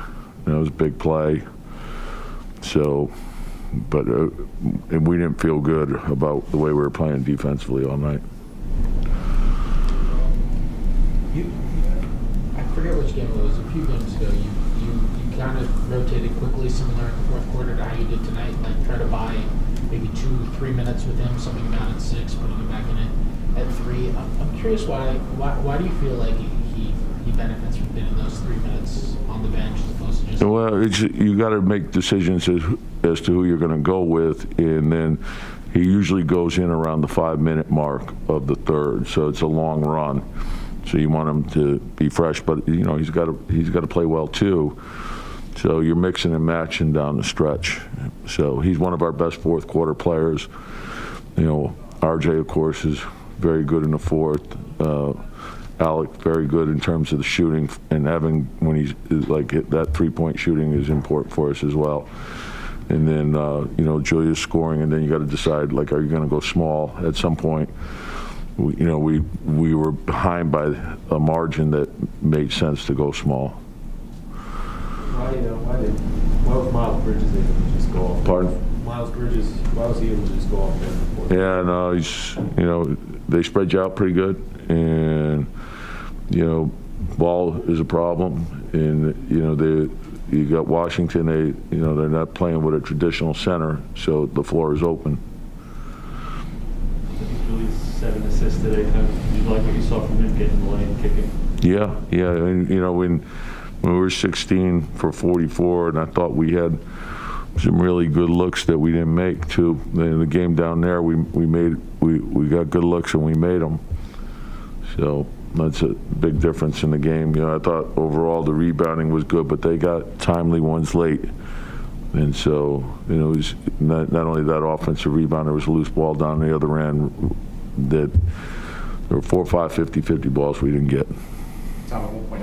That was a big play. So, but and we didn't feel good about the way we were playing defensively all night. I forget which game it was. A few games ago, you kind of rotated quickly, similar in the fourth quarter to how you did tonight. Like try to buy maybe 2-3 minutes with him, something him down at 6, putting him back in it at 3. I'm curious why do you feel like he benefits from getting those 3 minutes on the bench as opposed to just? Well, you got to make decisions as to who you're going to go with, and then he usually goes in around the 5-minute mark of the third, so it's a long run. So you want him to be fresh, but he's got to play well too. So you're mixing and matching down the stretch. So he's one of our best fourth quarter players. RJ of course is very good in the fourth. Alec very good in terms of the shooting, and Evan when he's like that 3-point shooting is important for us as well. And then Julius scoring, and then you got to decide like are you going to go small at some point. We were behind by a margin that made sense to go small. Why was Miles Bridges able to just go off? Pardon? Miles Bridges, why was he able to just go off there? Yeah, no, they spread you out pretty good, and ball is a problem, and you got Washington. They're not playing with a traditional center, so the floor is open. Julius 7 assists today. Did you like what you saw from him getting in the lane, kicking? Yeah, and when we were 16 for 44, and I thought we had some really good looks that we didn't make too. In the game down there, we got good looks and we made them. So that's a big difference in the game. I thought overall the rebounding was good, but they got timely ones late. And so, it was not only that offensive rebound, there was a loose ball down the other end that there were 4 or 5 50-50 balls we didn't get. Tom, at one point,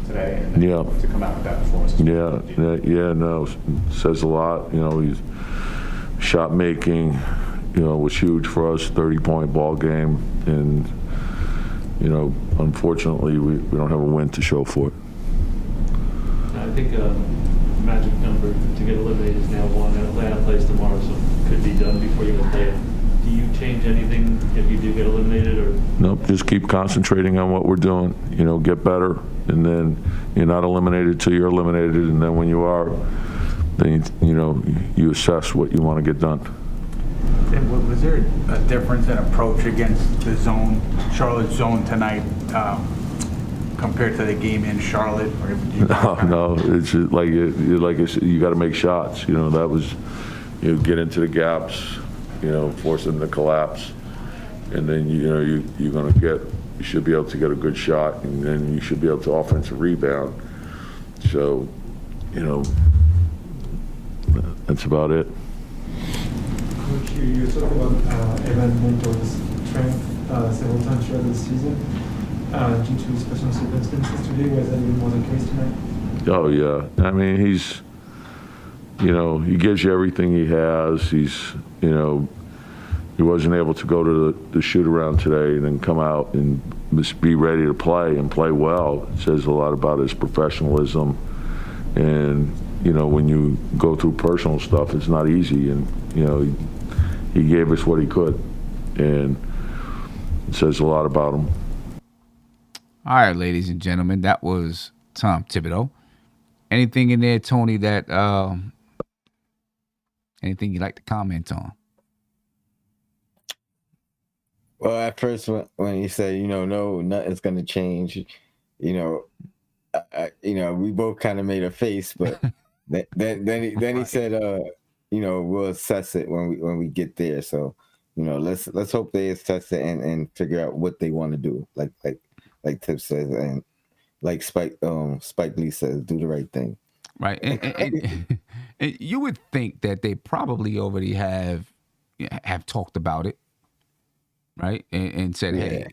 today, and then Yeah. to come out with that performance. No, says a lot. He's shot making, was huge for us, 30-point ball game, and unfortunately we don't have a win to show for it. I think magic number to get eliminated is now 1. Atlanta plays tomorrow, so it could be done before you play it. Do you change anything if you do get eliminated, or? Nope, just keep concentrating on what we're doing. Get better, and then you're not eliminated till you're eliminated, and then when you are, then you assess what you want to get done. And was there a difference in approach against the Charlotte zone tonight compared to the game in Charlotte? Or No, it's just like you got to make shots. That was get into the gaps, force them to collapse, and then you're going to you should be able to get a good shot, and then you should be able to offensive rebound. So, that's about it. Coach, you talked about Evan Mentor's strength several times throughout the season. Due to his personal circumstances today, was that even more the case tonight? Oh yeah, I mean he's, he gives you everything he has. He's, he wasn't able to go to the shoot around today and then come out and just be ready to play and play well. It says a lot about his professionalism, and when you go through personal stuff, it's not easy, and he gave us what he could, and it says a lot about him. All right, ladies and gentlemen, that was Tom Thibodeau. Anything in there, Tony, that anything you'd like to comment on? Well, at first when you say, no, nothing's going to change, we both kind of made a face, but Then he said, we'll assess it when we get there. So, let's hope they assess it and figure out what they want to do. Like Tip says, and like Spike Lee says, do the right thing. Right, and you would think that they probably already have talked about it, right? And said, hey,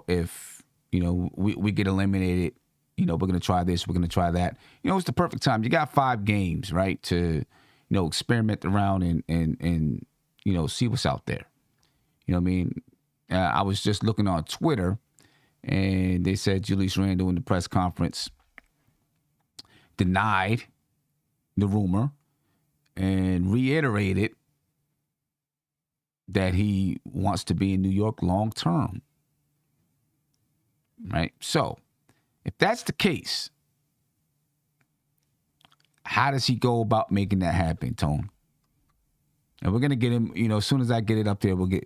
if we get eliminated, we're gonna try this, we're gonna try that. It's the perfect time. You got 5 games, right, to experiment around and see what's out there. You know what I mean? I was just looking on Twitter, and they said Julius Randle in the press conference denied the rumor and reiterated that he wants to be in New York long term. Right? So, if that's the case, how does he go about making that happen, Tone? And we're gonna get him, as soon as I get it up there, we'll get,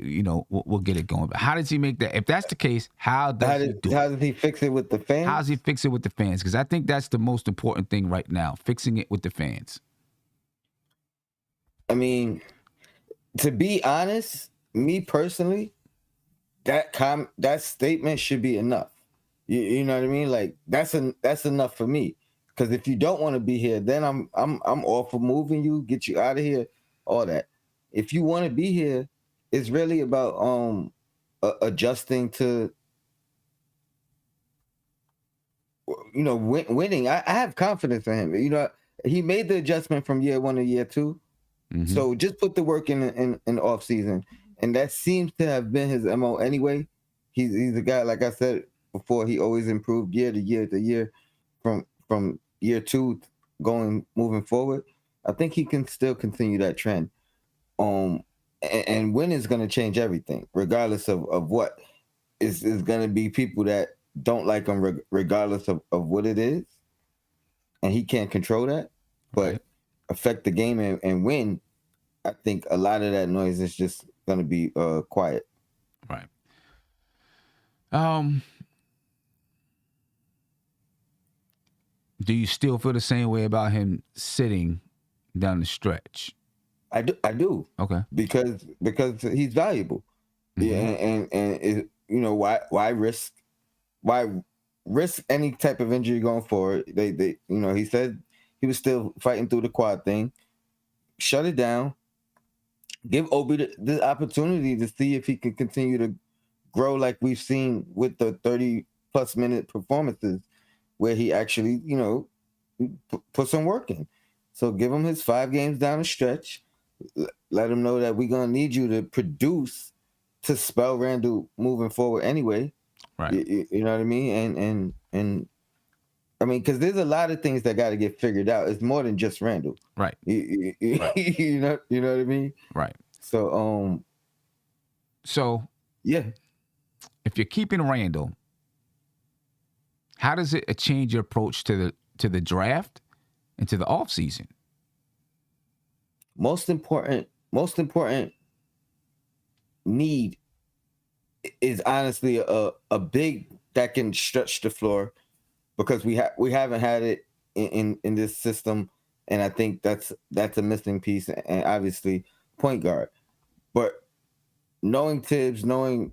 we'll get it going. But how does he make that? If that's the case, how does he fix it with the fans? How does he fix it with the fans? Because I think that's the most important thing right now, fixing it with the fans. I mean, to be honest, me personally, that statement should be enough. You know what I mean? Like that's enough for me. Because if you don't want to be here, then I'm all for moving you, get you out of here, all that. If you want to be here, it's really about adjusting to winning. I have confidence in him. He made the adjustment from year 1 to year 2. Mm-hmm. So just put the work in the off season, and that seems to have been his MO anyway. He's a guy, like I said before, he always improved year to year to year from year 2 moving forward. I think he can still continue that trend. And winning is going to change everything, regardless of what is going to be people that don't like him, regardless of what it is, and he can't control that. But affect the game and win, I think a lot of that noise is just going to be quiet. Right. Do you still feel the same way about him sitting down the stretch? I do. Okay. Because he's valuable. Mm-hmm. Yeah, and why risk any type of injury going forward? They he said he was still fighting through the quad thing. Shut it down. Give Obi the opportunity to see if he can continue to grow like we've seen with the 30-plus minute performances where he actually, put some work in. So give him his 5 games down the stretch. Let him know that we're going to need you to produce to spell Randle moving forward anyway. Right. You know what I mean? And I mean, because there's a lot of things that got to get figured out. It's more than just Randle. Right. Right. You know what I mean? Right. So, yeah. If you're keeping Randle, how does it change your approach to the draft and to the offseason? Most important need is honestly a big that can stretch the floor, because we haven't had it in this system, and I think that's a missing piece, and obviously point guard. But knowing Tibbs, knowing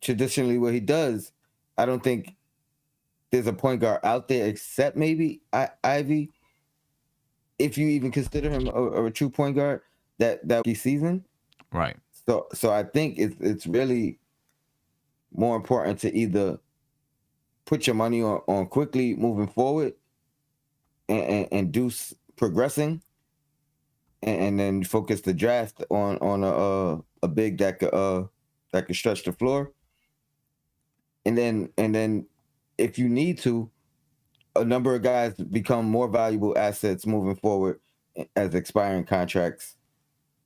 traditionally what he does, I don't think there's a point guard out there except maybe Ivy, if you even consider him a true point guard that season. Right. So I think it's really more important to either put your money on quickly moving forward and do progressing, and then focus the draft on a big that could stretch the floor, and then if you need to, a number of guys become more valuable assets moving forward as expiring contracts.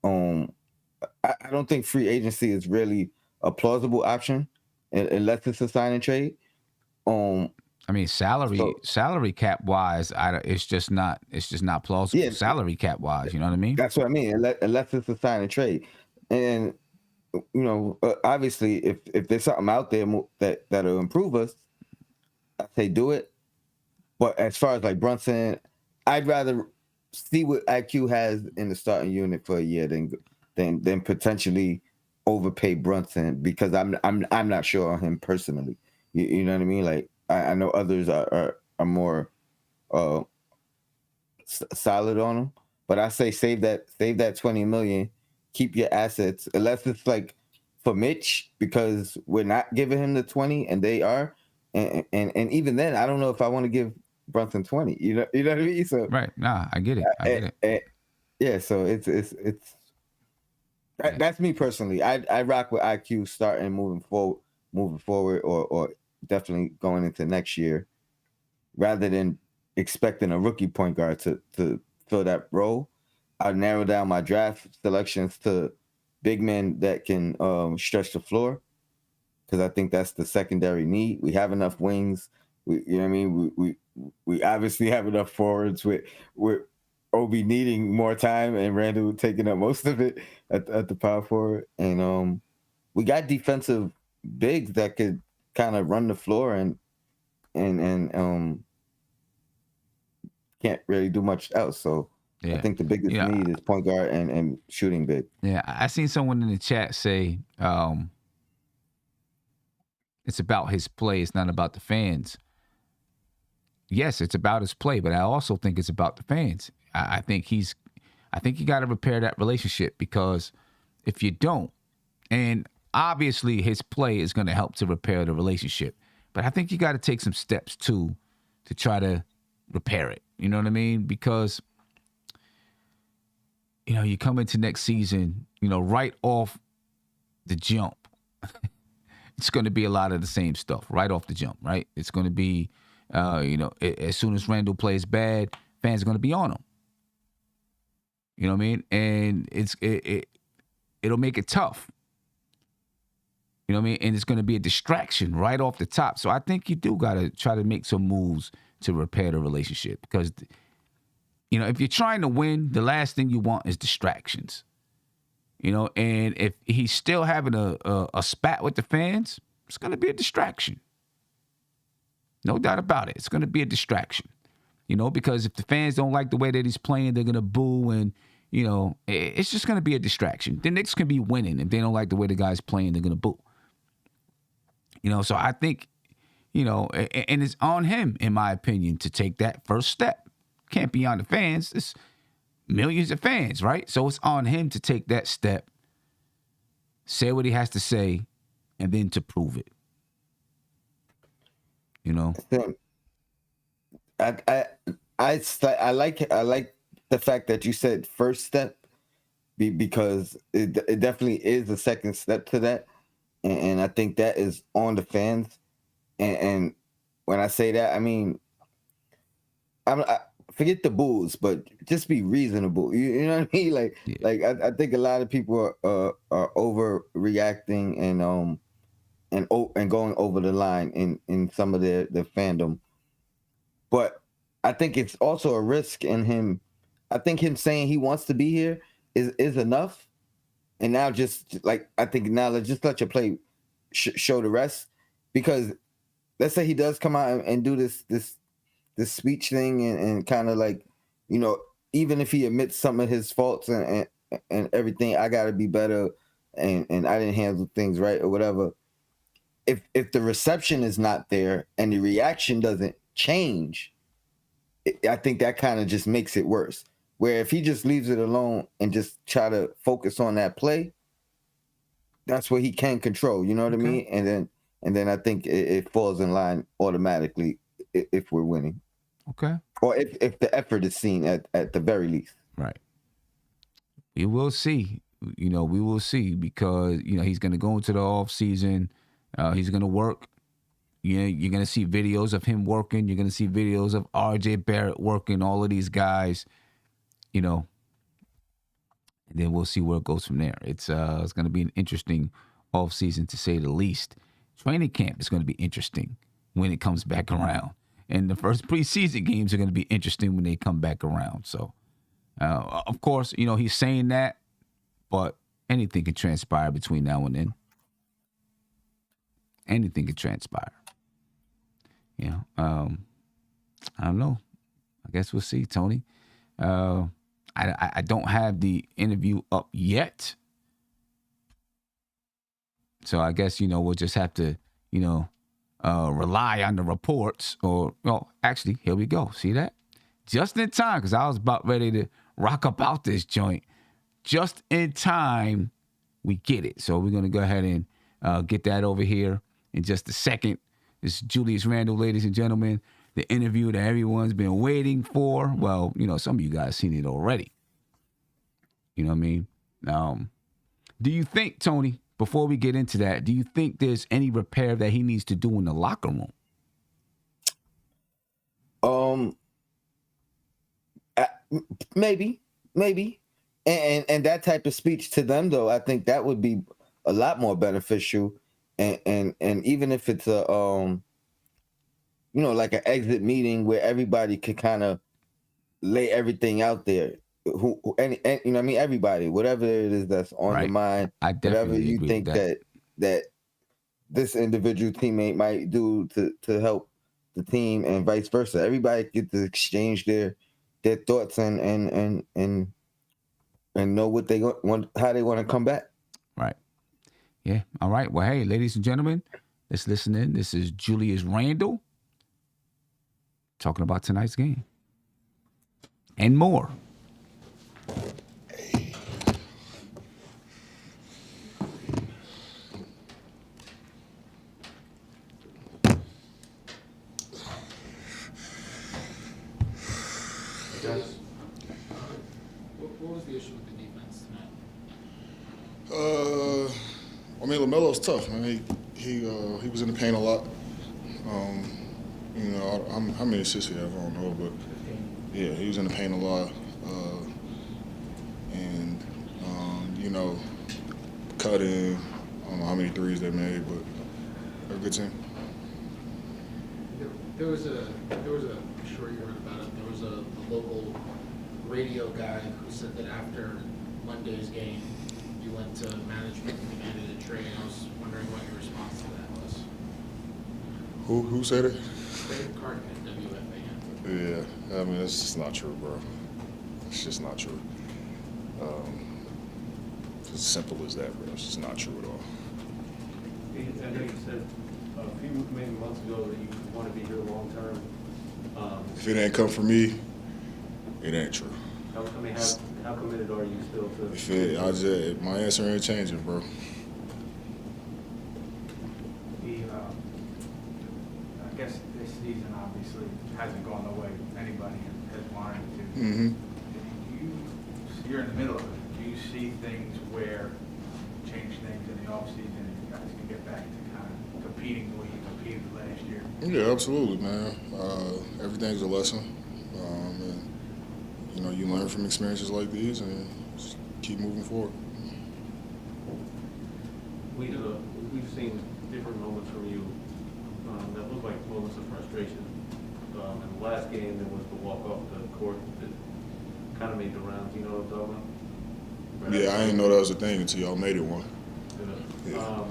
I don't think free agency is really a plausible option unless it's a sign and trade. I mean, salary cap wise, it's just not plausible. Yeah, salary cap wise, you know what I mean? That's what I mean. Unless it's a sign and trade, and obviously, if there's something out there that'll improve us, I say do it. But as far as like Brunson, I'd rather see what IQ has in the starting unit for a year, then potentially overpay Brunson, because I'm not sure on him personally. You know what I mean? Like I know others are more solid on him, but I say save that $20 million, keep your assets, unless it's like for Mitch, because we're not giving him the 20 and they are, and even then I don't know if I want to give Brunson 20. You know what I mean? So Right. Nah, I get it. yeah. So it's that's me personally. I rock with IQ starting moving forward, or definitely going into next year, rather than expecting a rookie point guard to fill that role. I narrow down my draft selections to big men that can stretch the floor, because I think that's the secondary need. We have enough wings. You know what I mean? We obviously have enough forwards with Obi needing more time and Randle taking up most of it at the power forward. And we got defensive bigs that could kind of run the floor and can't really do much else. So I think the biggest need is point guard and shooting big. Yeah, I seen someone in the chat say it's about his play. It's not about the fans. Yes, it's about his play, but I also think it's about the fans. I think you got to repair that relationship, because if you don't, and obviously his play is going to help to repair the relationship, but I think you got to take some steps too to try to repair it. You know what I mean? Because, you come into next season, right off the jump, it's going to be a lot of the same stuff right off the jump, right? It's going to be, as soon as Randle plays bad, fans are going to be on him. You know what I mean? And it'll make it tough. You know what I mean? And it's going to be a distraction right off the top. So I think you do got to try to make some moves to repair the relationship, because, if you're trying to win, the last thing you want is distractions. And if he's still having a spat with the fans, it's going to be a distraction. No doubt about it. It's going to be a distraction. Because if the fans don't like the way that he's playing, they're going to boo, and, it's just going to be a distraction. The Knicks can be winning. If they don't like the way the guy's playing, they're going to boo. So I think, and it's on him, in my opinion, to take that first step. Can't be on the fans. It's millions of fans, right? So it's on him to take that step, say what he has to say, and then to prove it. I like the fact that you said first step, because it definitely is a second step to that, and I think that is on the fans. And when I say that, I mean, I forget the bulls, but just be reasonable. You know what I mean? Like I think a lot of people are overreacting and going over the line in some of their fandom. But I think it's also a risk in him. I think him saying he wants to be here is enough. And now let's just let you play, show the rest. Because let's say he does come out and do this speech thing and kind of like, even if he admits some of his faults and everything, I got to be better and I didn't handle things right or whatever. If the reception is not there and the reaction doesn't change, I think that kind of just makes it worse. Where if he just leaves it alone and just try to focus on that play, that's what he can control. You know what I mean? And then I think it falls in line automatically if we're winning. Okay. Or if the effort is seen at the very least. Right. We will see. We will see, because, he's going to go into the offseason. He's going to work. You're going to see videos of him working. You're going to see videos of RJ Barrett working, all of these guys, and then we'll see where it goes from there. It's going to be an interesting offseason, to say the least. Training camp is going to be interesting when it comes back around. And the first preseason games are going to be interesting when they come back around. So, of course, he's saying that, but anything can transpire between now and then. Anything can transpire. I don't know. I guess we'll see, Tony. I don't have the interview up yet. So I guess, we'll just have to, rely on the reports actually, here we go. See that? Just in time, because I was about ready to rock up out this joint. Just in time, we get it. So we're going to go ahead and get that over here in just a second. This is Julius Randle, ladies and gentlemen. The interview that everyone's been waiting for. Well, some of you guys seen it already. You know what I mean? Do you think, Tony, before we get into that, do you think there's any repair that he needs to do in the locker room? Maybe. And that type of speech to them, though, I think that would be a lot more beneficial. And even if it's a like an exit meeting where everybody could kind of lay everything out there. Everybody, whatever it is that's on your mind, whatever you think that this individual teammate might do to help the team and vice versa. Everybody get to exchange their thoughts and know what they want, how they want to come back. Right. Yeah. All right. Well, hey, ladies and gentlemen, let's listen in. This is Julius Randle talking about tonight's game and more. What was the issue with the defense tonight? LaMelo's tough, man. He was in the paint a lot. How many assists he have? I don't know, but yeah, he was in the paint a lot. Cutting. I don't know how many threes they made, but they're a good team. There was a I'm sure you heard about it. There was a local radio guy who said that after Monday's game, you went to management and demanded a trade. I was wondering what your response to that was. Who said it? David Carton at WFAN. Yeah, I mean, it's just not true, bro. It's just not true. It's as simple as that, bro. It's just not true at all. I know you said a few maybe months ago that you want to be here long term. If it ain't come from me, it ain't true. How committed are you still to? My answer ain't changing, bro. I guess this season obviously hasn't gone the way anybody has wanted it to. Mm-hmm. You're in the middle of it. Do you see things where change things in the offseason and you guys can get back to kind of competing the way you competed last year? Yeah, absolutely, man. Everything's a lesson. And, you learn from experiences like these and just keep moving forward. We've seen different moments from you that look like moments of frustration. In the last game, there was the walk off the court that kind of made the rounds. You know what I'm talking about? Right. Yeah, I didn't know that was a thing until y'all made it one. Yeah.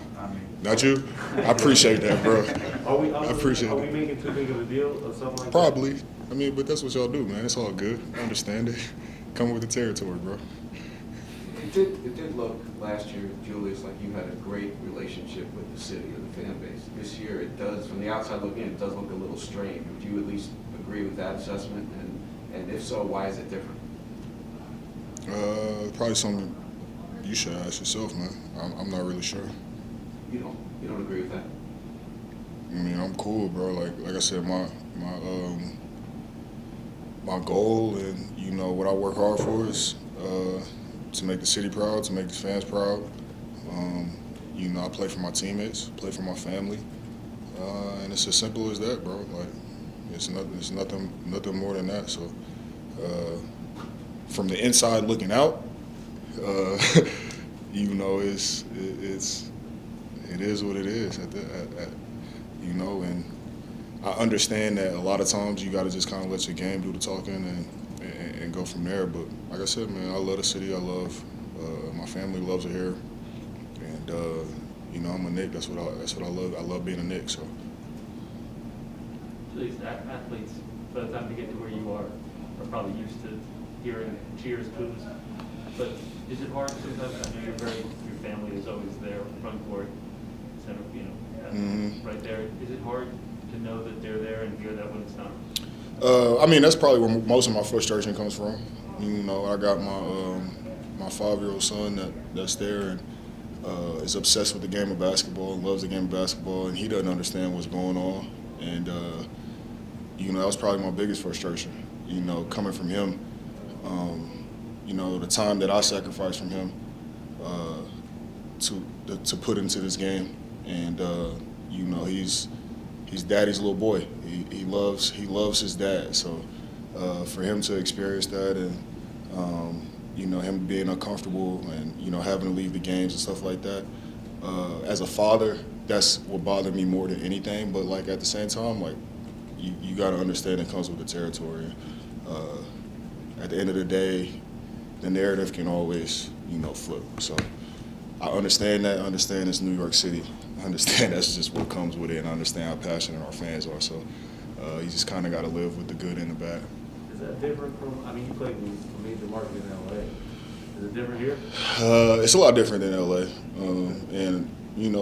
Not you? I appreciate that, bro. I appreciate it. Are we making too big of a deal or something like Probably. that? I mean, but that's what y'all do, man. It's all good. I understand it. Come with the territory, bro. It did look last year, Julius, like you had a great relationship with the city and the fan base. This year it does, from the outside looking in, it does look a little strained. Would you at least agree with that assessment? And if so, why is it different? Probably something you should ask yourself, man. I'm not really sure. You don't agree with that? I mean, I'm cool, bro. Like I said, my goal and what I work hard for is to make the city proud, to make the fans proud. I play for my teammates, play for my family, and it's as simple as that, bro. Like it's nothing more than that. So from the inside looking out, it is what it is. And I understand that a lot of times you got to just kind of let your game do the talking and go from there. But like I said, man, I love the city. I love my family loves it here, and I'm a Knick. That's what I love. I love being a Knick. So these athletes, by the time they get to where you are probably used to hearing cheers, boos. But is it hard sometimes? I know your family is always there, front court, center, right there. Is it hard to know that they're there and hear that when it's not? I mean, that's probably where most of my frustration comes from. I got my 5-year-old son that's there and is obsessed with the game of basketball and loves the game of basketball, and he doesn't understand what's going on. And that was probably my biggest frustration. Coming from him. The time that I sacrificed from him to put into this game, and he's daddy's little boy. He loves his dad. So for him to experience that, and him being uncomfortable, and having to leave the games and stuff like that, as a father, that's what bothered me more than anything. But like at the same time, like you got to understand it comes with the territory. At the end of the day, the narrative can always, flip. So I understand that. I understand it's New York City. I understand that's just what comes with it, and I understand how passionate our fans are. So you just kind of got to live with the good and the bad. Is that different from, you played in a major market in L.A. Is it different here? It's a lot different than L.A. And,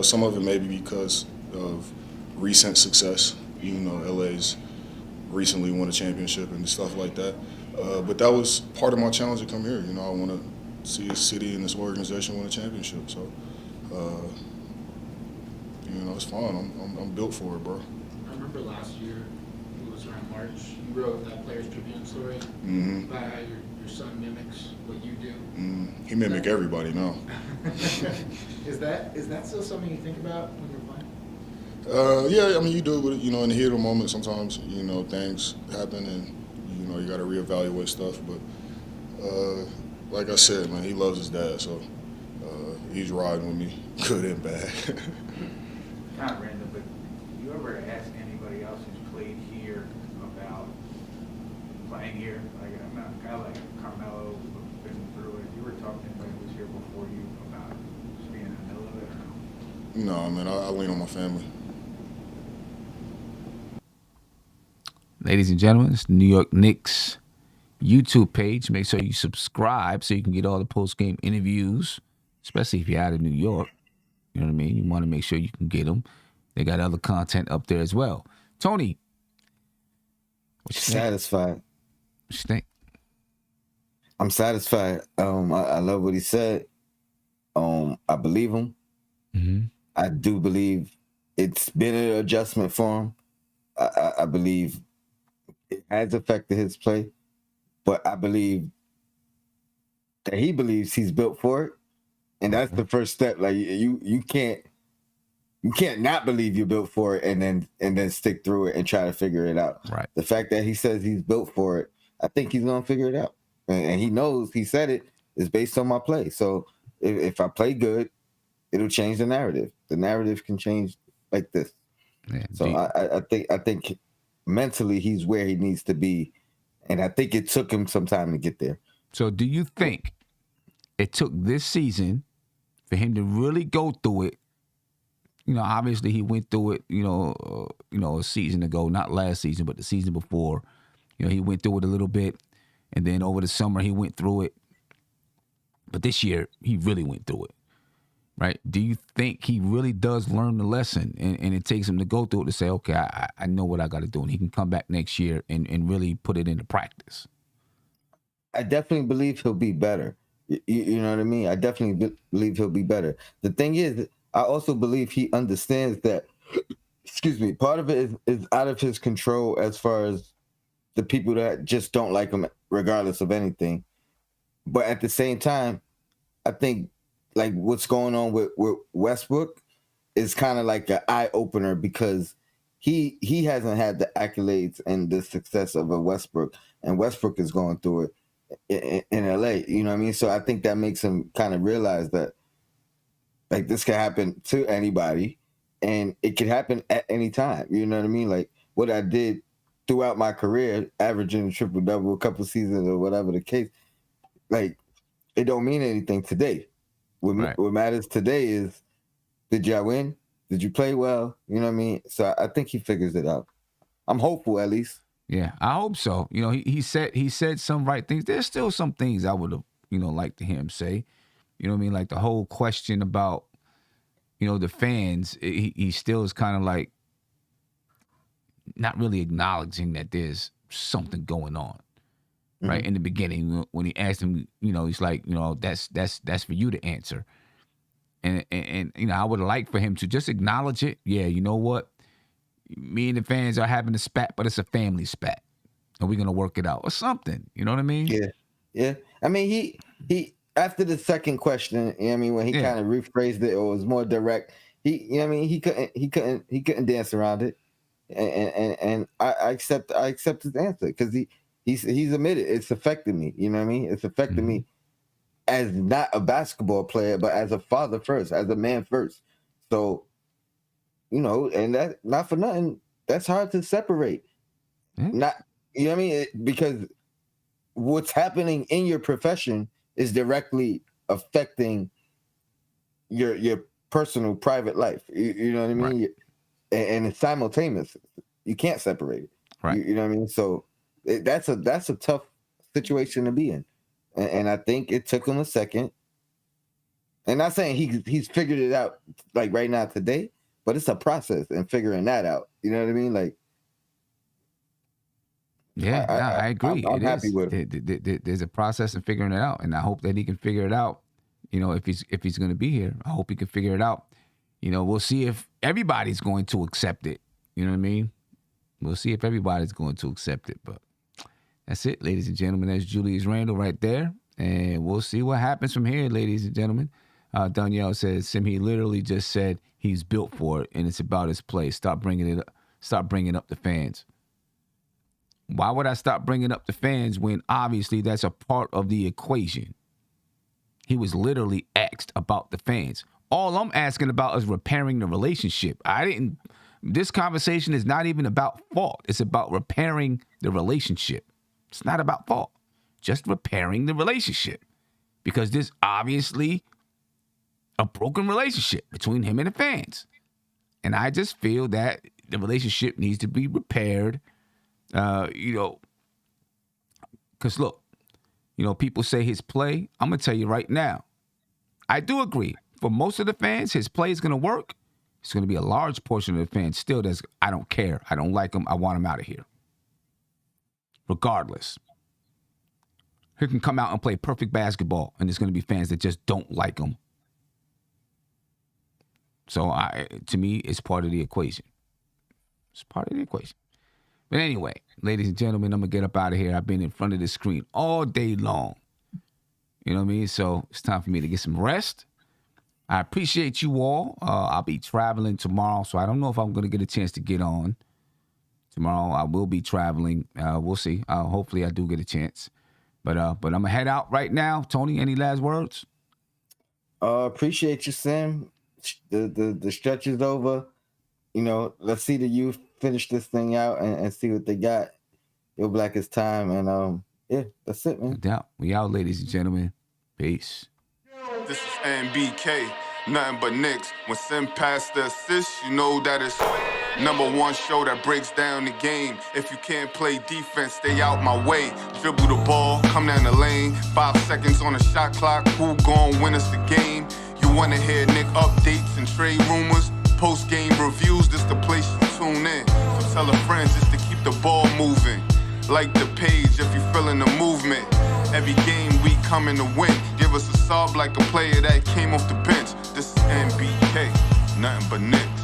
some of it may be because of recent success. L.A.'s recently won a championship and stuff like that. But that was part of my challenge to come here. I want to see a city and this organization win a championship. So, it's fun. I'm built for it, bro. I remember last year, it was around March, you wrote that Players Tribune story about how your son mimics what you do. He mimic everybody now. Is that still something you think about when you're playing? Yeah, you do, but in the heat of the moment, sometimes things happen, and you got to reevaluate stuff. But like I said, man, he loves his dad, so he's riding with me, good and bad. Not random, but you ever ask anybody else who's played here about playing here? Like a guy like Carmelo who's been through it. You were talking to anybody who was here before you about just being in the middle of it, or no? No, man, I lean on my family. Ladies and gentlemen, it's the New York Knicks YouTube page. Make sure you subscribe so you can get all the post-game interviews, especially if you're out of New York. You know what I mean? You want to make sure you can get them. They got other content up there as well. Tony, what you think? Satisfied. What you think? I'm satisfied. I love what he said. I believe him. Mm-hmm. I do believe it's been an adjustment for him. I believe it has affected his play, but I believe that he believes he's built for it, and that's the first step. Like you can't not believe you're built for it and then stick through it and try to figure it out. Right. The fact that he says he's built for it, I think he's gonna figure it out, and he knows. He said it is based on my play. So if I play good, it'll change the narrative. The narrative can change like this. Yeah, so I think mentally he's where he needs to be, and I think it took him some time to get there. So do you think it took this season for him to really go through it? Obviously he went through it, a season ago, not last season, but the season before. He went through it a little bit, and then over the summer he went through it. But this year he really went through it. Right? Do you think he really does learn the lesson, and it takes him to go through it to say, okay, I know what I got to do, and he can come back next year and really put it into practice? I definitely believe he'll be better. You know what I mean? I definitely believe he'll be better. The thing is, I also believe he understands that, part of it is out of his control as far as the people that just don't like him regardless of anything. But at the same time, I think like what's going on with Westbrook is kind of like an eye opener, because he hasn't had the accolades and the success of a Westbrook, and Westbrook is going through it in LA. You know what I mean? So I think that makes him kind of realize that like this can happen to anybody, and it could happen at any time. You know what I mean? Like what I did throughout my career, averaging a triple-double a couple seasons or whatever the case, like it don't mean anything today. What matters today is, did y'all win? Did you play well? You know what I mean? So I think he figures it out. I'm hopeful, at least. Yeah, I hope so. You know, he said some right things. There's still some things I would have, liked to hear him say. You know what I mean? Like the whole question about, the fans, he still is kind of like not really acknowledging that there's something going on. Right in the beginning, when he asked him, he's like, that's for you to answer. And I would like for him to just acknowledge it. Yeah, you know what? Me and the fans are having a spat, but it's a family spat, and we're gonna work it out or something. You know what I mean? Yeah. I mean, he after the second question, when he kind of rephrased it or was more direct, he couldn't dance around it, and I accept his answer because he's admitted it's affecting me. You know what I mean? It's affecting me as not a basketball player, but as a father first, as a man first. So, and that not for nothing, that's hard to separate. Not, because what's happening in your profession is directly affecting your personal private life. You know what I mean? Right. And it's simultaneous. You can't separate it. Right. You know what I mean? So that's a tough situation to be in. And I think it took him a second. And not saying he's figured it out like right now today, but it's a process in figuring that out. You know what I mean? Like, yeah, I agree. I'm happy with it. There's a process in figuring it out, and I hope that he can figure it out. If he's going to be here, I hope he can figure it out. We'll see if everybody's going to accept it. You know what I mean? We'll see if everybody's going to accept it, but. That's it, ladies and gentlemen. That's Julius Randle right there. And we'll see what happens from here, ladies and gentlemen. Danielle says, Sim, he literally just said he's built for it, and it's about his play. Stop bringing up the fans. Why would I stop bringing up the fans when obviously that's a part of the equation? He was literally asked about the fans. All I'm asking about is repairing the relationship. This conversation is not even about fault. It's about repairing the relationship. It's not about fault, just repairing the relationship, because there's obviously a broken relationship between him and the fans. And I just feel that the relationship needs to be repaired, because look, people say his play. I'm going to tell you right now, I do agree. For most of the fans, his play is going to work. It's going to be a large portion of the fans still I don't care. I don't like him. I want him out of here. Regardless, he can come out and play perfect basketball, and there's going to be fans that just don't like him. So, to me, it's part of the equation. It's part of the equation. But anyway, ladies and gentlemen, I'm going to get up out of here. I've been in front of the screen all day long. You know what I mean? So, it's time for me to get some rest. I appreciate you all. I'll be traveling tomorrow, so I don't know if I'm going to get a chance to get on. Tomorrow I will be traveling. We'll see. Hopefully I do get a chance. But I'm going to head out right now. Tony, any last words? Appreciate you, Sam. The stretch is over. Let's see the youth finish this thing out and see what they got. Your Blackest time. And, that's it, man. No doubt. We out, ladies and gentlemen. Peace. This is NBK. Nothing but Knicks. When Sim passed the assist, you know that it's #1 show that breaks down the game. If you can't play defense, stay out my way. Dribble the ball, come down the lane. 5 seconds on the shot clock. Who gon' win us the game? You wanna hear Nick updates and trade rumors? Post-game reviews, this the place to tune in. So tell a friend just to keep the ball moving. Like the page if you feeling the movement. Every game we coming to win. Give us a sub like a player that came off the bench. This is NBK, nothing but Knicks.